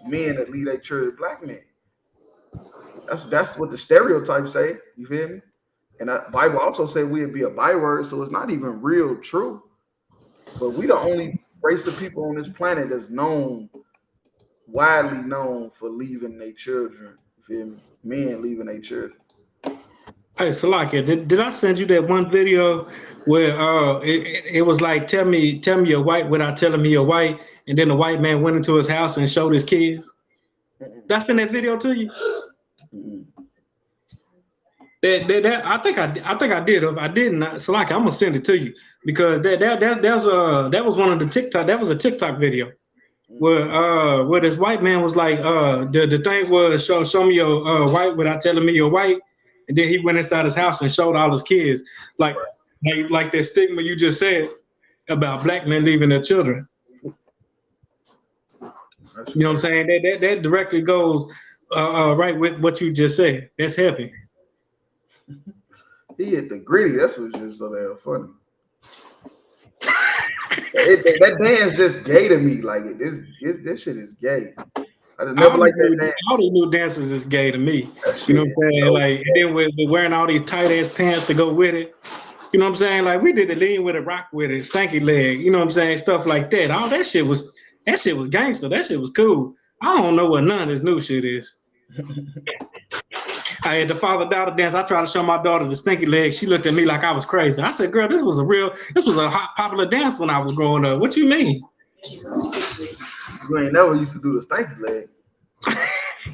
Men that leave their children, black men. That's what the stereotypes say. You feel me? And the Bible also said we'd be a byword, so it's not even real true. But we the only race of people on this planet that's widely known for leaving their children. You feel me? Men leaving their children. Hey, Salakia, did I send you that one video where it was like tell me you're white without telling me you're white, and then the white man went into his house and showed his kids? Did I send that video to you? That I think I did. If I didn't, Salaki, I'm gonna send it to you because that was one of the TikTok. That was a TikTok video where this white man was like, the thing was show me your white without telling me you're white, and then he went inside his house and showed all his kids like that stigma you just said about black men leaving their children. You know what I'm saying? That directly goes right with what you just said. That's heavy. He hit the gritty. That's what's just so damn funny. That dance just gay to me. Like this shit is gay. I just never like that dance. All these new dances is gay to me. You know what I'm saying? Like, and then with wearing all these tight ass pants to go with it. You know what I'm saying? Like we did the lean with it, rock with it, stanky leg. You know what I'm saying? Stuff like that. All that shit was gangster. That shit was cool. I don't know what none of this new shit is. I had the father-daughter dance. I tried to show my daughter the stinky leg. She looked at me like I was crazy. I said, girl, this was a hot popular dance when I was growing up. What you mean? You ain't never used to do the stinky leg.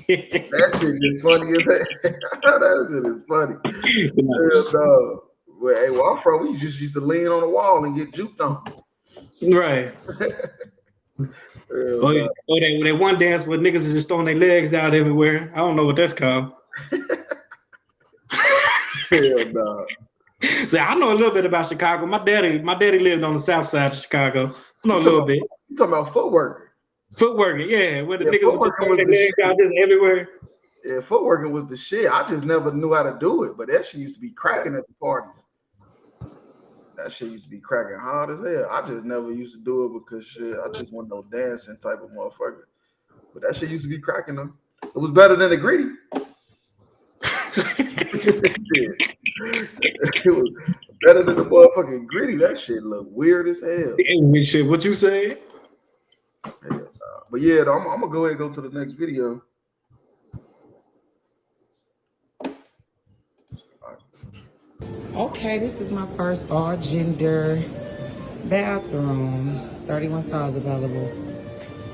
That shit is funny as hell. That shit is funny. And, where I'm from, we just used to lean on the wall and get juked on. Right. That one dance where niggas is just throwing their legs out everywhere. I don't know what that's called. Hell no. So I know a little bit about Chicago. My daddy lived on the south side of Chicago. I know a little bit. You talking about footwork? Footworking, yeah. Where the niggas would just throw their legs out just everywhere. Yeah, footworking was the shit. I just never knew how to do it, but that shit used to be cracking at the parties. That shit used to be cracking hard as hell. I just never used to do it because shit, I just wasn't no dancing type of motherfucker. But that shit used to be cracking though. It was better than the gritty. It was better than the motherfucking gritty. That shit looked weird as hell. Shit, what you say? But yeah, though, I'm gonna go ahead and go to the next video. Okay, this is my first all gender bathroom. 31 stalls available.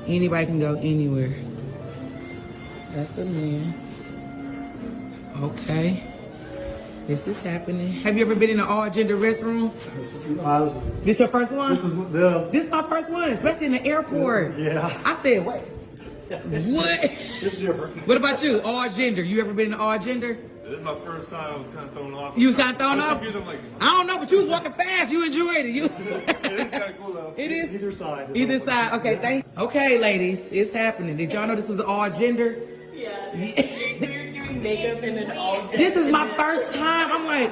Anybody can go anywhere. That's a man. Okay. This is happening. Have you ever been in an all gender restroom? This your first one? This is my first one, especially in the airport. Yeah. I said, wait. What? It's different. What about you? All gender. You ever been in an all gender? This is my first time. I was kind of thrown off. You was kind of thrown off? Like, I don't know, but you was walking fast. You enjoyed it. It's kind of cool though. It is? Either side. Either side. Okay, thank you. Okay, ladies, it's happening. Did y'all know this was all gender? Yeah. We're doing makeup in an all gender. This is my first time. I'm like...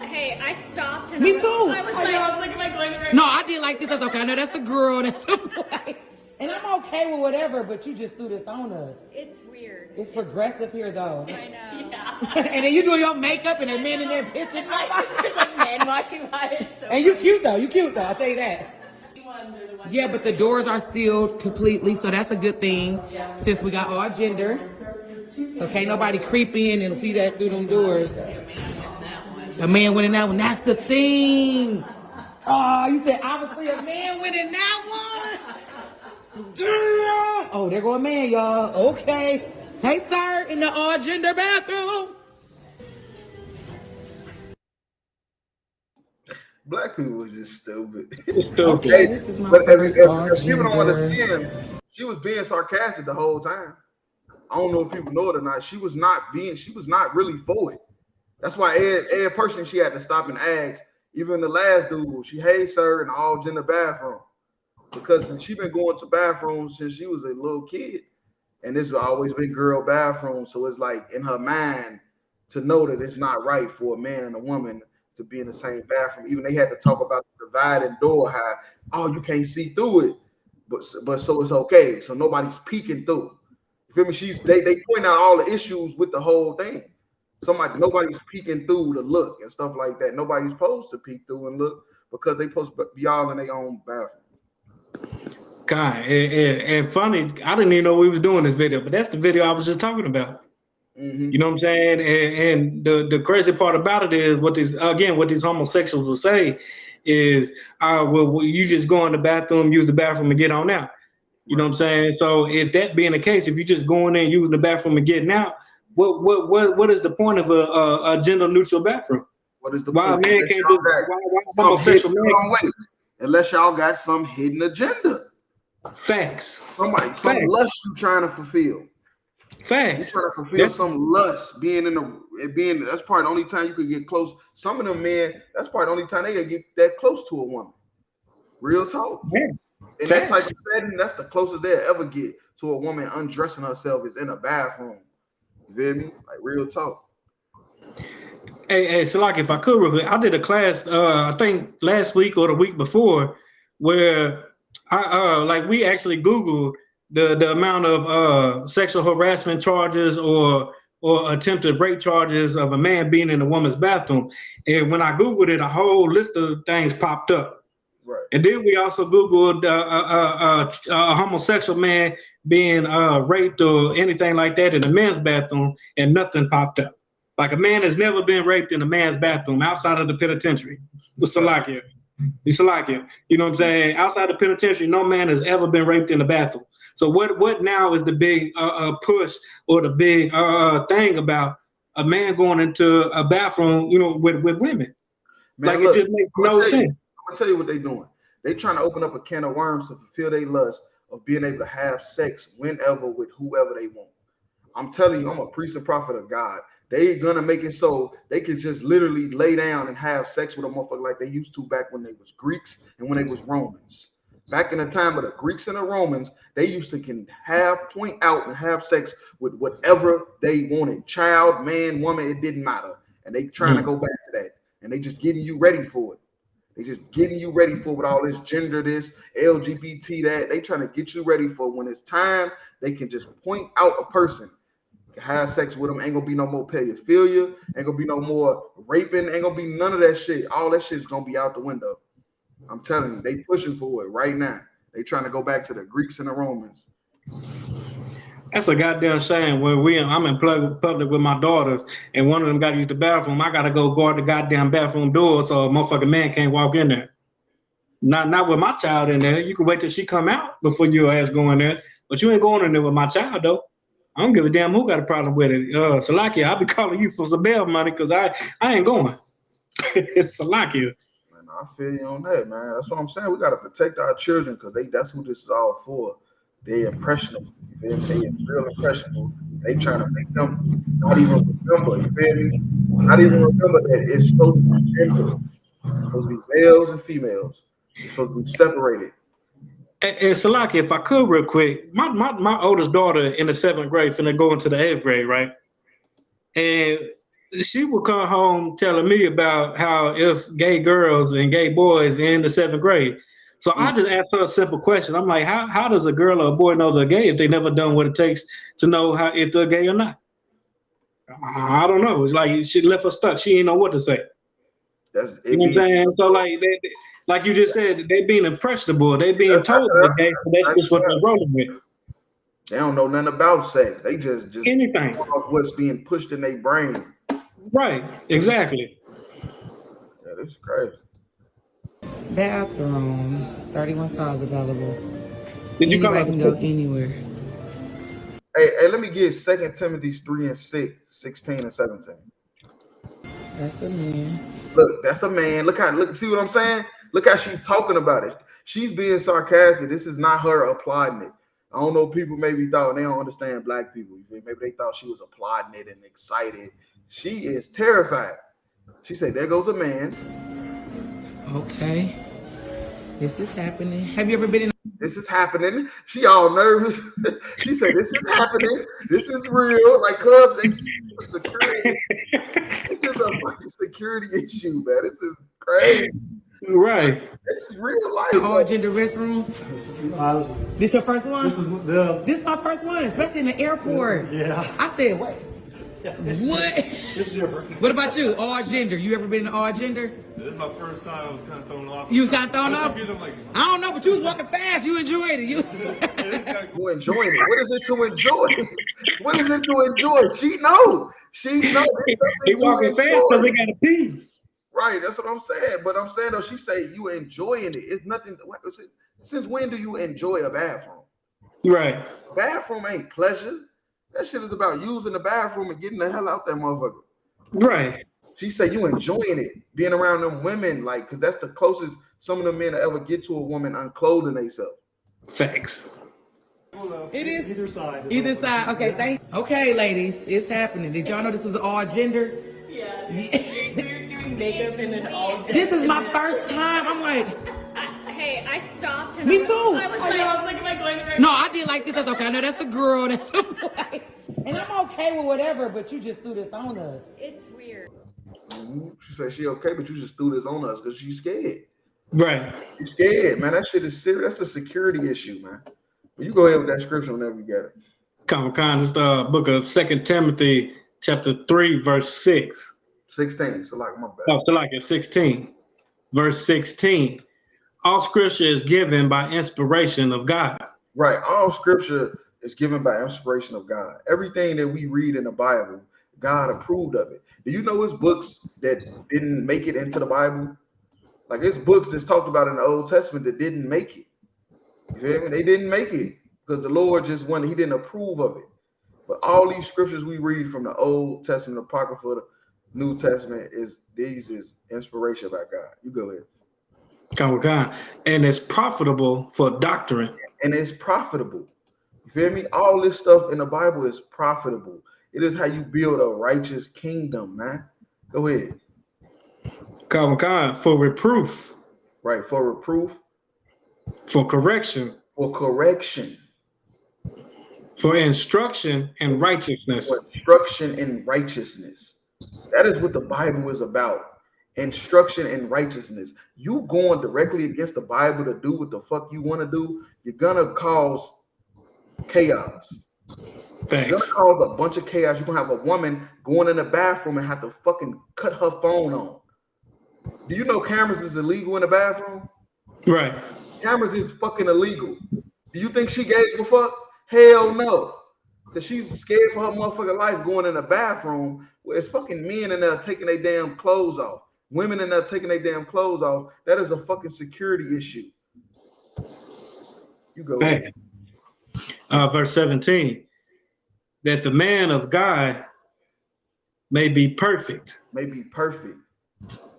Hey, I stopped. And Me too. I was like, am I going right? No, I did like this. That's okay. I know that's a girl. That's a boy. And I'm okay with whatever, but you just threw this on us. It's weird. It's progressive here, though. I know. Yeah. And then you doing your makeup and a man in there pissing. Like men walking by it. So and you cute, though. You cute, though. I'll tell you that. Yeah, but the doors are sealed completely, so that's a good thing. Yeah. Since we got all gender. So can't nobody creep in and see that through them doors. A man winning that one. That's the thing. Oh, you said obviously a man winning that one? Damn. Oh, there go a man, y'all. Okay. Hey, sir, in the all gender bathroom. Black people was just stupid. It's stupid. Okay, but if people don't understand, she was being sarcastic the whole time. I don't know if people know it or not. She was not really for it. That's why every person she had to stop and ask. Even the last dude, she, hey sir, in the all gender bathroom. Because she been going to bathrooms since she was a little kid. And this has always been girl bathroom. So it's like in her mind to know that it's not right for a man and a woman to be in the same bathroom. Even they had to talk about the dividing door, how, you can't see through it. But so it's okay. So nobody's peeking through. You feel me? They point out all the issues with the whole thing. Nobody's peeking through to look and stuff like that. Nobody's supposed to peek through and look because they supposed to be all in their own bathroom. God, and funny, I didn't even know we was doing this video, but that's the video I was just talking about. Mm-hmm. You know what I'm saying? And the crazy part about it is what these homosexuals will say is, well, you just go in the bathroom, use the bathroom, and get on out. You know what I'm saying? So if that being the case, if you just going in, using the bathroom and getting out, What is the point of a gender neutral bathroom? What is the why point? a man can't just why homosexual man? Unless y'all got some hidden agenda. Facts. Some lust you trying to fulfill. Facts. You're trying to fulfill some lust. That's probably the only time you could get close. Some of them men, that's probably the only time they can get that close to a woman. Real talk. Yeah. In that type of setting, that's the closest they'll ever get to a woman undressing herself is in a bathroom. You feel me? Like real talk. Hey, so like if I could real quick, I did a class I think last week or the week before where I we actually Googled the amount of sexual harassment charges or attempted rape charges of a man being in a woman's bathroom. And when I Googled it, a whole list of things popped up. Right. And then we also Googled a homosexual man being raped or anything like that in a men's bathroom, and nothing popped up. Like a man has never been raped in a man's bathroom outside of the penitentiary. The Salakia. You know what I'm saying? Outside the penitentiary, no man has ever been raped in the bathroom. So what now is the big push or the big thing about a man going into a bathroom, with women? Man, it just makes no sense. I'm gonna tell you what they're doing. They trying to open up a can of worms to fulfill their lust of being able to have sex whenever with whoever they want. I'm telling you, I'm a priest and prophet of God. They gonna make it so they can just literally lay down and have sex with a motherfucker like they used to back when they was Greeks and when they was Romans. Back in the time of the Greeks and the Romans, they used to point out and have sex with whatever they wanted. Child, man, woman, it didn't matter. And they trying to go back to that. And they just getting you ready for it. They just getting you ready for with all this gender, this LGBT, that. They trying to get you ready for when it's time, they can just point out a person. Have sex with them, ain't gonna be no more pedophilia, ain't gonna be no more raping, ain't gonna be none of that shit. All that shit's gonna be out the window. I'm telling you, they pushing for it right now. They trying to go back to the Greeks and the Romans. That's a goddamn shame. When I'm in public with my daughters, and one of them got to use the bathroom, I gotta go guard the goddamn bathroom door so a motherfucking man can't walk in there. Not with my child in there. You can wait till she come out before your ass go in there, but you ain't going in there with my child though. I don't give a damn who got a problem with it. Salakia, I'll be calling you for some bail money because I ain't going. It's Salakia. Man, I feel you on that, man. That's what I'm saying. We got to protect our children because that's who this is all for. They're impressionable. You feel me? They real impressionable. They trying to make them not even remember. You feel me? Not even remember that it's supposed to be gender. It's supposed to be males and females. It's supposed to be separated. And Salaki, if I could real quick, my oldest daughter in the 7th grade finna go into the 8th grade, right? And she would come home telling me about how it's gay girls and gay boys in the 7th grade. So I just asked her a simple question. I'm like, how does a girl or a boy know they're gay if they never done what it takes to know if they're gay or not? I don't know. It's like she left her stuck. She ain't know what to say. You know what I'm saying? So like you just said, they being impressionable. They being told they're gay, so that's just what they're rolling with. They don't know nothing about sex. They just anything what's being pushed in their brain. Right. Exactly. Yeah, this is crazy. Bathroom, 31 stalls available. Did you Anybody can go anywhere. Hey, let me get 2 Timothy 3:6, 16 and 17. That's a man. Look, that's a man. Look, see what I'm saying? Look how she's talking about it. She's being sarcastic. This is not her applauding it. I don't know, people maybe thought, they don't understand black people. Maybe they thought she was applauding it and excited. She is terrified. She said, there goes a man. Okay. This is happening. Have you ever been in? This is happening. She all nervous. She said, this is happening. This is real. Like, cuz security. This is a fucking security issue, man. This is crazy. Right. This is real life. All gender restroom. This your first one? This is my first one, especially in the airport. Yeah. I said, wait. What? It's different. What about you? All gender. You ever been in all gender? This is my first time. I was kind of thrown off. You was kind of thrown off? Like, I don't know, but you was walking fast. You enjoyed it. You enjoying it. What is it to enjoy? What is it to enjoy? She know. He walking fast because they got to pee. Right. That's what I'm saying. But I'm saying though, she say you enjoying it. It's nothing. Since when do you enjoy a bathroom? Right. Bathroom ain't pleasure. That shit is about using the bathroom and getting the hell out that motherfucker. Right. She said you enjoying it, being around them women, like, because that's the closest some of the men will ever get to a woman unclothing themselves. Facts. It is either side. Either side. Okay, okay, ladies, it's happening. Did y'all know this was all gender? Yeah. We're doing makeup in an all gender. This is my first time. I'm like, hey, I stopped. And me I too. was like, am I going the right No, way? I did like this. That's okay. I know that's a girl. That's a boy. And I'm okay with whatever, but you just threw this on us. It's weird. She said she okay, but you just threw this on us because she's scared. Right. She's scared, man. That shit is serious. That's a security issue, man. But you go ahead with that scripture whenever you get it. Comic-Con is the book of 2 Timothy, chapter 3, verse 6. 16. So like my bad. Oh, so like it's 16. Verse 16. All scripture is given by inspiration of God. Right. All scripture is given by inspiration of God. Everything that we read in the Bible, God approved of it. Do you know it's books that didn't make it into the Bible? Like it's books that's talked about in the Old Testament that didn't make it. You feel me? They didn't make it because the Lord just wanted, he didn't approve of it. But all these scriptures we read from the Old Testament, Apocrypha, the New Testament, these is inspiration by God. You go ahead. Comic-Con. And it's profitable for doctrine. And it's profitable. You feel me? All this stuff in the Bible is profitable. It is how you build a righteous kingdom, man. Go ahead. Comic-Con. For reproof. Right. For reproof. For correction. For correction. For instruction and righteousness. For instruction and righteousness. That is what the Bible is about. Instruction and righteousness. You going directly against the Bible to do what the fuck you want to do, you're gonna cause chaos. Thanks. You're gonna cause a bunch of chaos. You're gonna have a woman going in the bathroom and have to fucking cut her phone on. Do you know cameras is illegal in the bathroom? Right. Cameras is fucking illegal. Do you think she gave a fuck? Hell no. Because she's scared for her motherfucking life going in the bathroom where it's fucking men in there taking their damn clothes off. Women in there taking their damn clothes off. That is a fucking security issue. You go ahead. Verse 17. That the man of God may be perfect. May be perfect.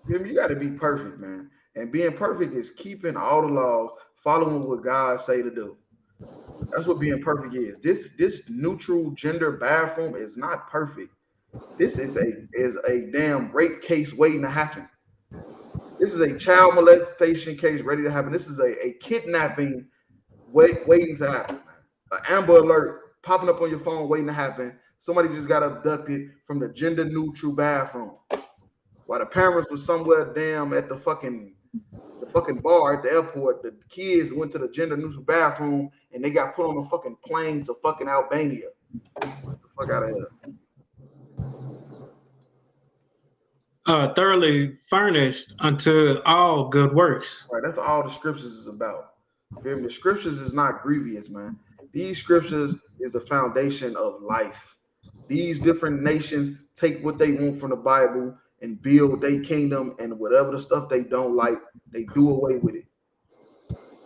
You got to be perfect, man. And being perfect is keeping all the laws, following what God say to do. That's what being perfect is. This neutral gender bathroom is not perfect. This is a damn rape case waiting to happen. This is a child molestation case ready to happen. This is a kidnapping waiting to happen. An Amber Alert popping up on your phone waiting to happen. Somebody just got abducted from the gender neutral bathroom. While the parents were somewhere damn at the fucking bar at the airport, the kids went to the gender neutral bathroom and they got put on a fucking plane to fucking Albania. Get the fuck out of here. Thoroughly furnished unto all good works. Right, that's all the scriptures is about. The scriptures is not grievous, man. These scriptures is the foundation of life. These different nations take what they want from the Bible and build their kingdom, and whatever the stuff they don't like, they do away with it.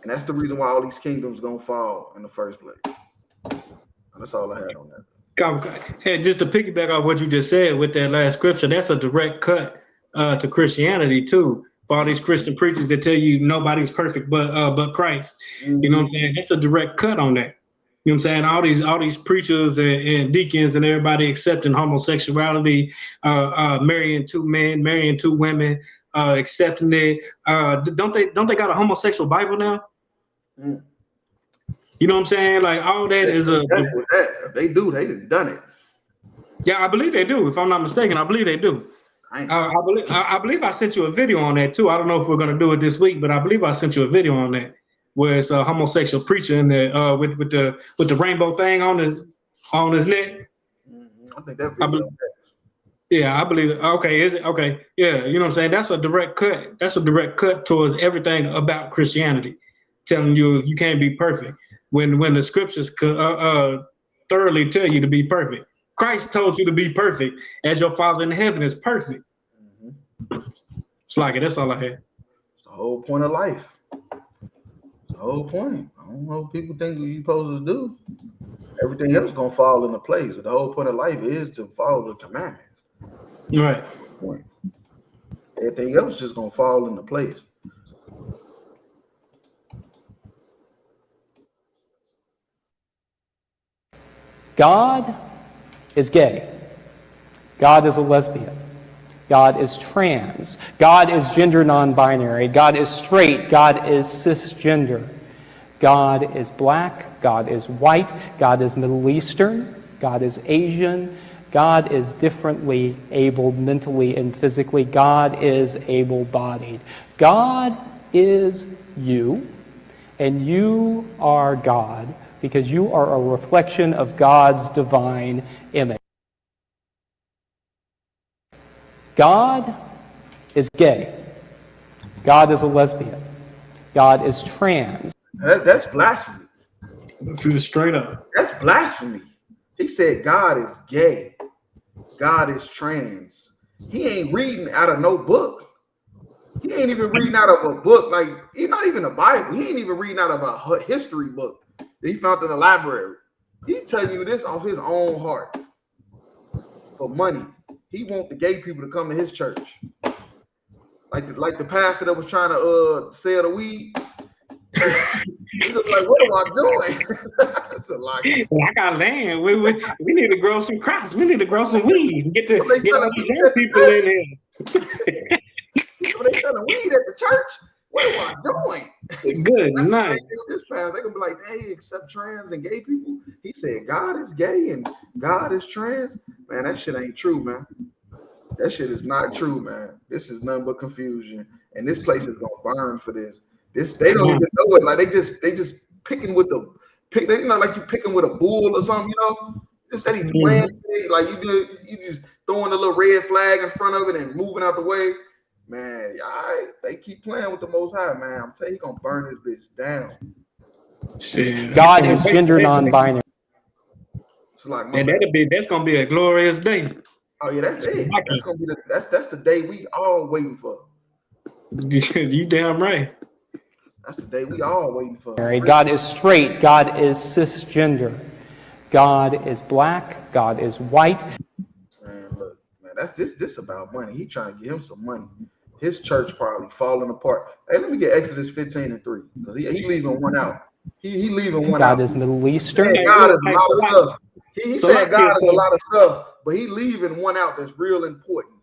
And that's the reason why all these kingdoms gonna fall in the first place. And that's all I had on that. Hey, just to piggyback off what you just said with that last scripture, that's a direct cut to Christianity too. For all these Christian preachers that tell you nobody's perfect but Christ. Mm-hmm. You know what I'm saying? That's a direct cut on that. You know what I'm saying? All these preachers and deacons and everybody accepting homosexuality, marrying two men, marrying two women, accepting it. Don't they got a homosexual Bible now? Mm. You know what I'm saying? Like all that is a. They do. They done it. Yeah, I believe they do. If I'm not mistaken, I believe they do. I believe I sent you a video on that too. I don't know if we're gonna do it this week, but I believe I sent you a video on that where it's a homosexual preacher in there with the rainbow thing on his neck. I think that video. Yeah, I believe it. Okay, is it okay? Yeah, you know what I'm saying? That's a direct cut. That's a direct cut towards everything about Christianity, telling you you can't be perfect. When the scriptures thoroughly tell you to be perfect. Christ told you to be perfect as your Father in heaven is perfect. Mm-hmm. It's like it. That's all I had. It's the whole point of life. It's the whole point. I don't know what people think you're supposed to do. everything else gonna fall into place. The whole point of life is to follow the commandments. Right. Everything else just gonna fall into place. God is gay. God is a lesbian. God is trans. God is gender non-binary. God is straight. God is cisgender. God is black. God is white. God is Middle Eastern. God is Asian. God is differently abled mentally and physically. God is able-bodied. God is you, and you are God, because you are a reflection of God's divine image. God is gay. God is a lesbian. God is trans. That's blasphemy. Straight up. That's blasphemy. He said God is gay. God is trans. He ain't reading out of no book. He ain't even reading out of a book, like, he's not even a Bible. He ain't even reading out of a history book that he found in the library. He telling you this off his own heart for money. He want the gay people to come to his church. Like the pastor that was trying to sell the weed. He was like, what am I doing? That's a lie. I got land. We need to grow some crops. We need to grow some weed. Get all these young people in here. When they selling weed at the church, what am I doing? Good night. This pastor, they gonna be like, hey, accept trans and gay people. He said God is gay and God is trans. Man, that shit ain't true, man. That shit is not true, man. This is nothing but confusion, and this place is gonna burn for this. They don't even know it. Like they just picking with the pick. They, like you picking with a bull or something. Just that he playing. Like you just throwing a little red flag in front of it and moving out the way. Man, they keep playing with the Most High, man. I'm telling you, he gonna burn this bitch down. Shit. God is gender non-binary. It's like, that's gonna be a glorious day. Oh yeah, that's it. That's gonna be that's the day we all waiting for. You damn right. That's the day we all waiting for. God is straight. God is cisgender. God is black. God is white. Man, look, man, that's this about money. He trying to get him some money. His church probably falling apart. Hey, let me get Exodus 15:3 because he leaving one out. He leaving one out. God is Middle Eastern. God is a lot of stuff. He said God is a lot of stuff, but he leaving one out that's real important.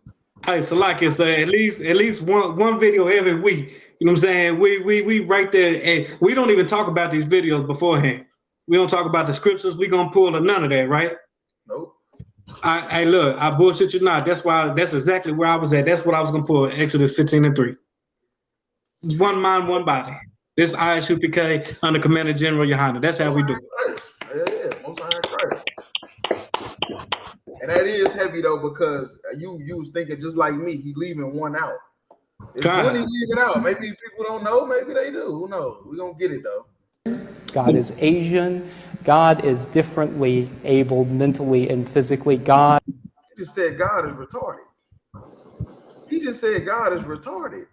Hey, Salaki say at least one video every week. You know what I'm saying? We right there, and we don't even talk about these videos beforehand. We don't talk about the scriptures. We gonna pull none of that, right? Nope. Hey, look, I bullshit you not. That's exactly where I was at. That's what I was gonna pull. Exodus 15:3. One mind, one body. This ISUPK under Commander General Yohana. That's how we do it. Yeah, Most High Christ. And that is heavy though, because you was thinking just like me. He leaving one out. It's one he leaving out. Maybe people don't know. Maybe they do. Who knows? We gonna get it though. God is Asian. God is differently abled mentally and physically. God. He just said God is retarded. He just said God is retarded.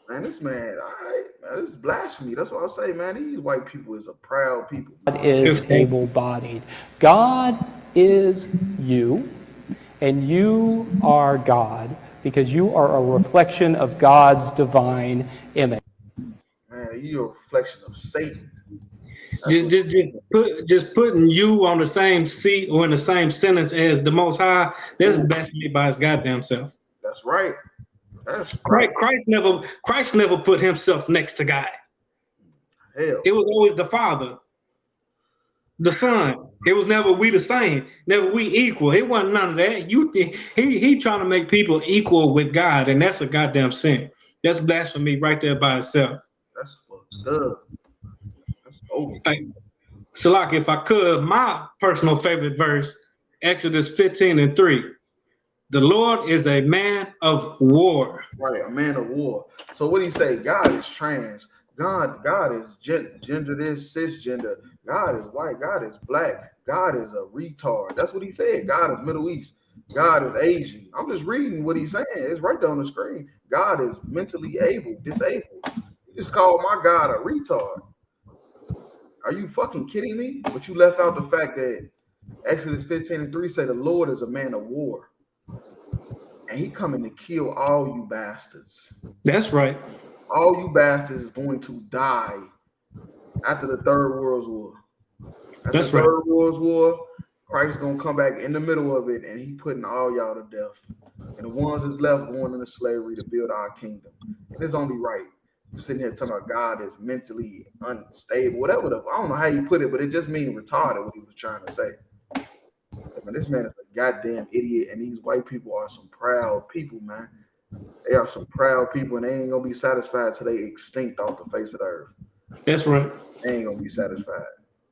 Man, this man, all right, man, this is blasphemy. That's what I say, man. These white people is a proud people. God is able-bodied. God is you, and you are God, because you are a reflection of God's divine image. Man, you're a reflection of Satan. Just putting you on the same seat or in the same sentence as the Most High, that's blasphemy by his goddamn self. That's right. That's right. Christ never put himself next to God. Hell. It was always the Father, the Son. It was never we the same, never we equal. It wasn't none of that. He trying to make people equal with God, and that's a goddamn sin. That's blasphemy right there by itself. That's fucked up. That's over. Salak, if I could, my personal favorite verse, Exodus 15:3. The Lord is a man of war. Right, a man of war. So what do you say? God is trans. God is gender this, cisgender. God is white. God is black. God is a retard. That's what he said. God is Middle East. God is Asian. I'm just reading what he's saying. It's right there on the screen. God is mentally disabled. You just called my God a retard. Are you fucking kidding me? But you left out the fact that Exodus 15:3 say the Lord is a man of war. And he coming to kill all you bastards. That's right. All you bastards is going to die after the Third World War. After That's the right. Third World War, Christ is going to come back in the middle of it, and he putting all y'all to death. And the ones that's left going into slavery to build our kingdom. And it's only right. You're sitting here talking about God is mentally unstable, whatever. I don't know how you put it, but it just means retarded, what he was trying to say. I mean, this man is a goddamn idiot, and these white people are some proud people, man. They are some proud people, and they ain't going to be satisfied till they extinct off the face of the earth. That's right. They ain't going to be satisfied.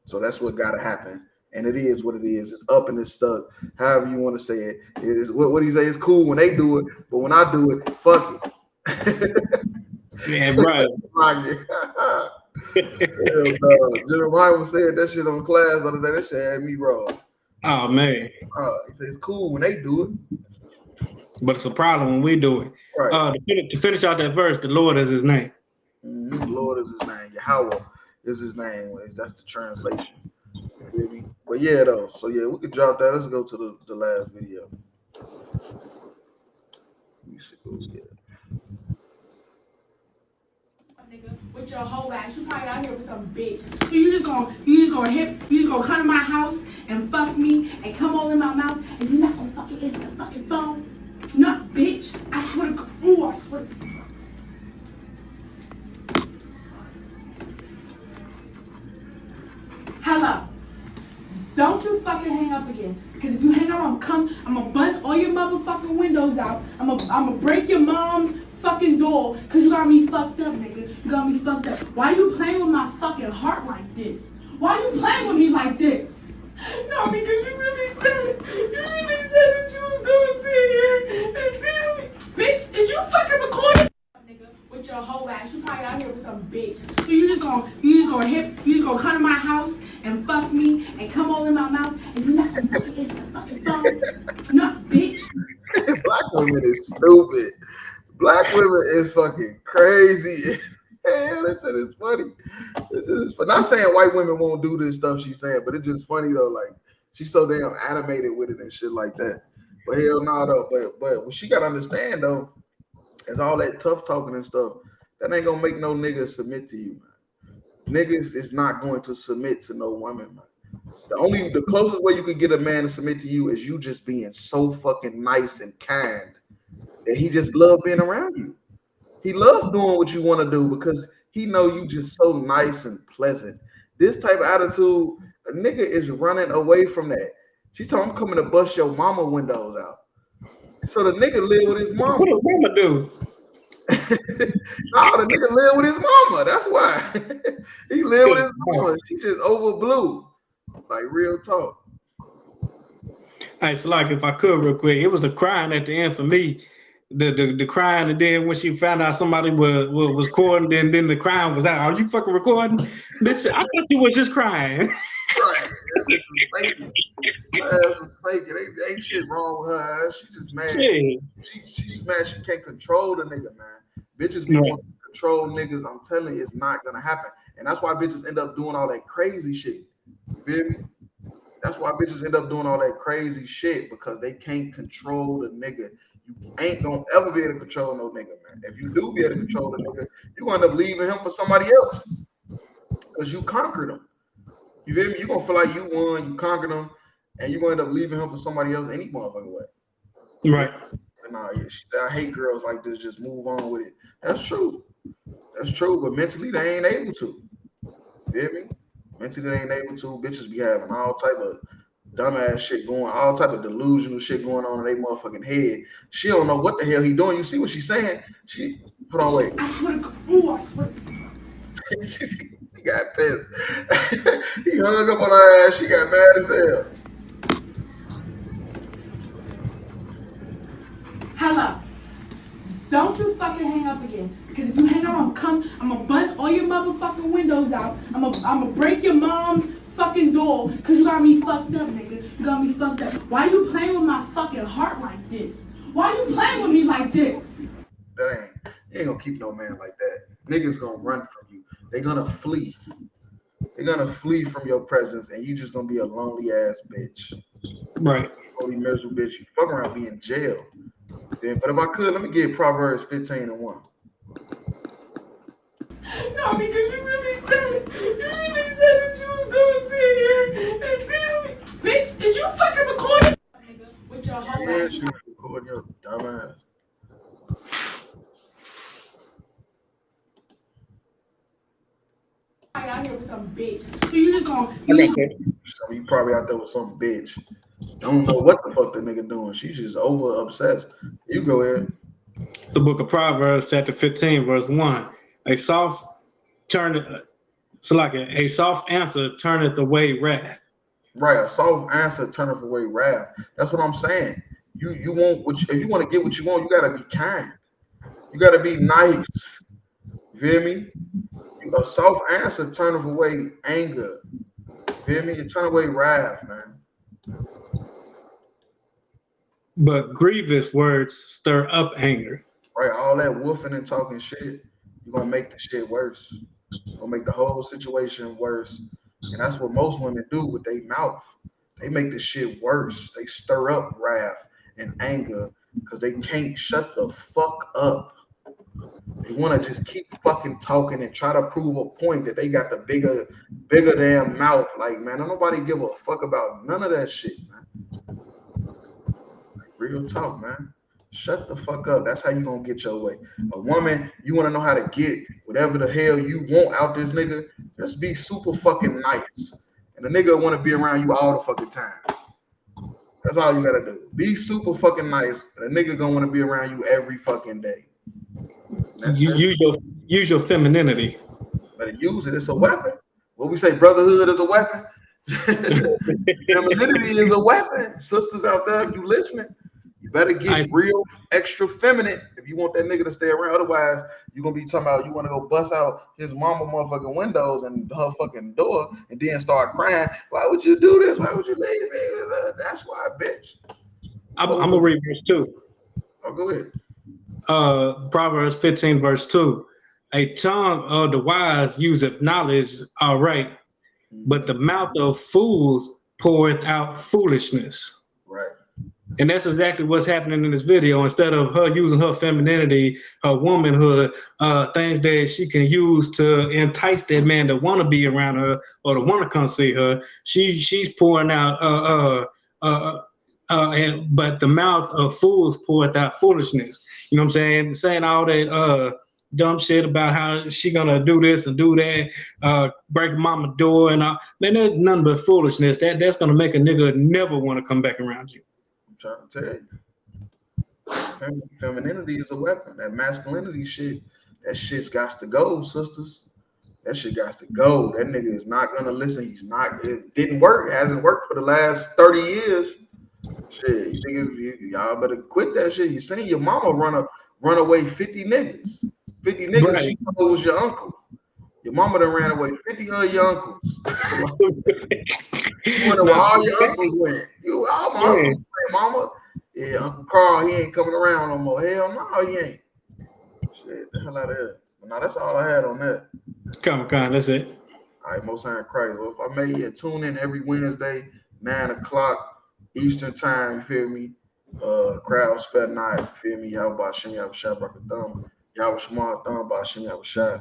So that's what got to happen. And it is what it is. It's up and it's stuck. However you want to say it. It is what do you say? It's cool when they do it, but when I do it, fuck it. Yeah, right. Jeremiah said that shit on class the other day. That shit had me wrong. Oh man. He said it's cool when they do it, but it's a problem when we do it. Right. To finish out that verse, the Lord is his name. Mm-hmm. The Lord is his name. Yahweh is his name. That's the translation. But yeah, though. So yeah, we could drop that. Let's go to the last video. Let me see. With your whole ass, you probably out here with some bitch. So you just gonna come to my house and fuck me and come all in my mouth and you're not gonna fucking answer the fucking phone. Not bitch. I swear to God. Ooh, I swear to God. Hello. Don't you fucking hang up again. Because if you hang up, I'm gonna bust all your motherfucking windows out. I'm gonna break your mom's fucking door because you got me fucked up, nigga. You got me fucked up. Why you playing with my fucking heart like this? Why you playing with me like this? No, because you really said that you was gonna sit here and feel me. Bitch, is you fucking recording? Nigga, with your whole ass, you probably out here with some bitch. So you just gonna come to my house and fuck me and come all in my mouth and you're not gonna fucking answer the fucking phone. Not bitch. Black women is stupid. Black women is fucking crazy. Man, that shit is funny. Not saying white women won't do this stuff she's saying, but it's just funny though. Like she's so damn animated with it and shit like that. But hell no, though. But what she gotta understand though is all that tough talking and stuff. That ain't gonna make no nigga submit to you, man. Niggas is not going to submit to no woman, man. The closest way you could get a man to submit to you is you just being so fucking nice and kind that he just love being around you. He loves doing what you want to do because he know you just so nice and pleasant. This type of attitude, a nigga is running away from that. She told him, I'm coming to bust your mama windows out. So the nigga live with his mama. What does mama do? No, the nigga live with his mama. That's why. He live with his mama. She just overblew. Like real talk. Hey, so like if I could real quick, it was the crying at the end for me. The crying, and then when she found out somebody was recording, and then the crying was out. Are you fucking recording? Bitch, I thought you was just crying. Right. That bitch was faking. Her ass was faking. Ain't shit wrong with her ass. She just mad. Yeah. She's mad she can't control the nigga, man. Bitches be wanting to control niggas. I'm telling you, it's not gonna happen. And that's why bitches end up doing all that crazy shit. You feel me? That's why bitches end up doing all that crazy shit because they can't control the nigga. You ain't gonna ever be able to control no nigga, man. If you do be able to control the nigga, you gonna end up leaving him for somebody else because you conquered him. You feel me? You gonna feel like you won, you conquered him, and you gonna end up leaving him for somebody else any motherfucking way. Right. Nah, yeah, she said, I hate girls like this. Just move on with it. That's true. That's true, but mentally they ain't able to. You feel me? Mentally they ain't able to. Bitches be having all type of dumbass shit going, all type of delusional shit going on in their motherfucking head. She don't know what the hell he doing. You see what she's saying? Hold on, wait. I swear to God. Ooh, I swear to God. He got pissed. He hung up on her ass. She got mad as hell. Hello. Don't you fucking hang up again. Because if you hang up, I'm gonna bust all your motherfucking windows out. I'm gonna break your mom's fucking door because you got me fucked up, nigga. You got me fucked up. Why you playing with my fucking heart like this? Why you playing with me like this? That ain't gonna keep no man like that. Niggas gonna run from you. They gonna flee. They're gonna flee from your presence, and you just gonna be a lonely ass bitch. Right. Holy miserable bitch. You fuck around, be in jail. Yeah, but if I could, let me get Proverbs 15:1. No, because you really said that you was gonna sit here and be with me. Bitch, did you fucking record it? With your whole Yeah, ass. she was recording your dumb ass. Out here with some bitch. So you just gonna You probably out there with some bitch. Don't know what the fuck the nigga doing. She's just over obsessed. You go ahead. The book of Proverbs, chapter 15, verse 1. A soft answer turneth away wrath. Right, a soft answer turneth away wrath. That's what I'm saying. You want what if you want to get what you want, you gotta be kind. You gotta be nice. You feel me? A soft answer turneth away anger. You feel me? You turn away wrath, man. But grievous words stir up anger. Right, all that woofing and talking shit, you're gonna make the shit worse. Gonna make the whole situation worse. And that's what most women do with their mouth. They make the shit worse. They stir up wrath and anger because they can't shut the fuck up. They want to just keep fucking talking and try to prove a point that they got the bigger damn mouth. Like, man, don't nobody give a fuck about none of that shit, man. Like, real talk, man. Shut the fuck up. That's how you gonna get your way. A woman, you want to know how to get whatever the hell you want out this nigga, just be super fucking nice. And the nigga want to be around you all the fucking time. That's all you gotta do. Be super fucking nice. And a nigga gonna want to be around you every fucking day. Use your femininity. Better use it. It's a weapon. What we say, brotherhood is a weapon. Femininity is a weapon. Sisters out there, if you listening, you better get real extra feminine if you want that nigga to stay around. Otherwise, you're gonna be talking about you want to go bust out his mama motherfucking windows and her fucking door and then start crying. Why would you do this? Why would you leave me? That's why, bitch. I'm gonna read verse 2. Oh, go ahead. Proverbs 15, verse 2. A tongue of the wise useth knowledge aright, but the mouth of fools poureth out foolishness. Right. And that's exactly what's happening in this video. Instead of her using her femininity, her womanhood, things that she can use to entice that man to want to be around her or to want to come see her, she's pouring out but the mouth of fools poureth out foolishness. You know what I'm saying? Saying all that dumb shit about how she gonna do this and do that, break mama door and all. Man, that's nothing but foolishness. That's gonna make a nigga never want to come back around you. I'm trying to tell you. Femininity is a weapon. That masculinity shit, that shit's got to go, sisters. That shit got to go. That nigga is not gonna listen. It didn't work. It hasn't worked for the last 30 years. Shit, y'all better quit that shit. You seen your mama run away 50 niggas. 50 niggas right. She thought was your uncle. Your mama done ran away 50 of your uncles. You wonder where all your uncles went. You all my uncles went, mama. Yeah, Uncle Carl, he ain't coming around no more. Hell no, he ain't. Shit, the hell out of here. Now that's all I had on that. Come, that's it. All right, Most High in Christ. Well, if I may, tune in every Wednesday, 9 o'clock Eastern time, you feel me? Crowd spare not, you feel me? How about Shem Yahweh Shah Brakadam? Yahweh Shema Thumb by Shem Yahweh Shah.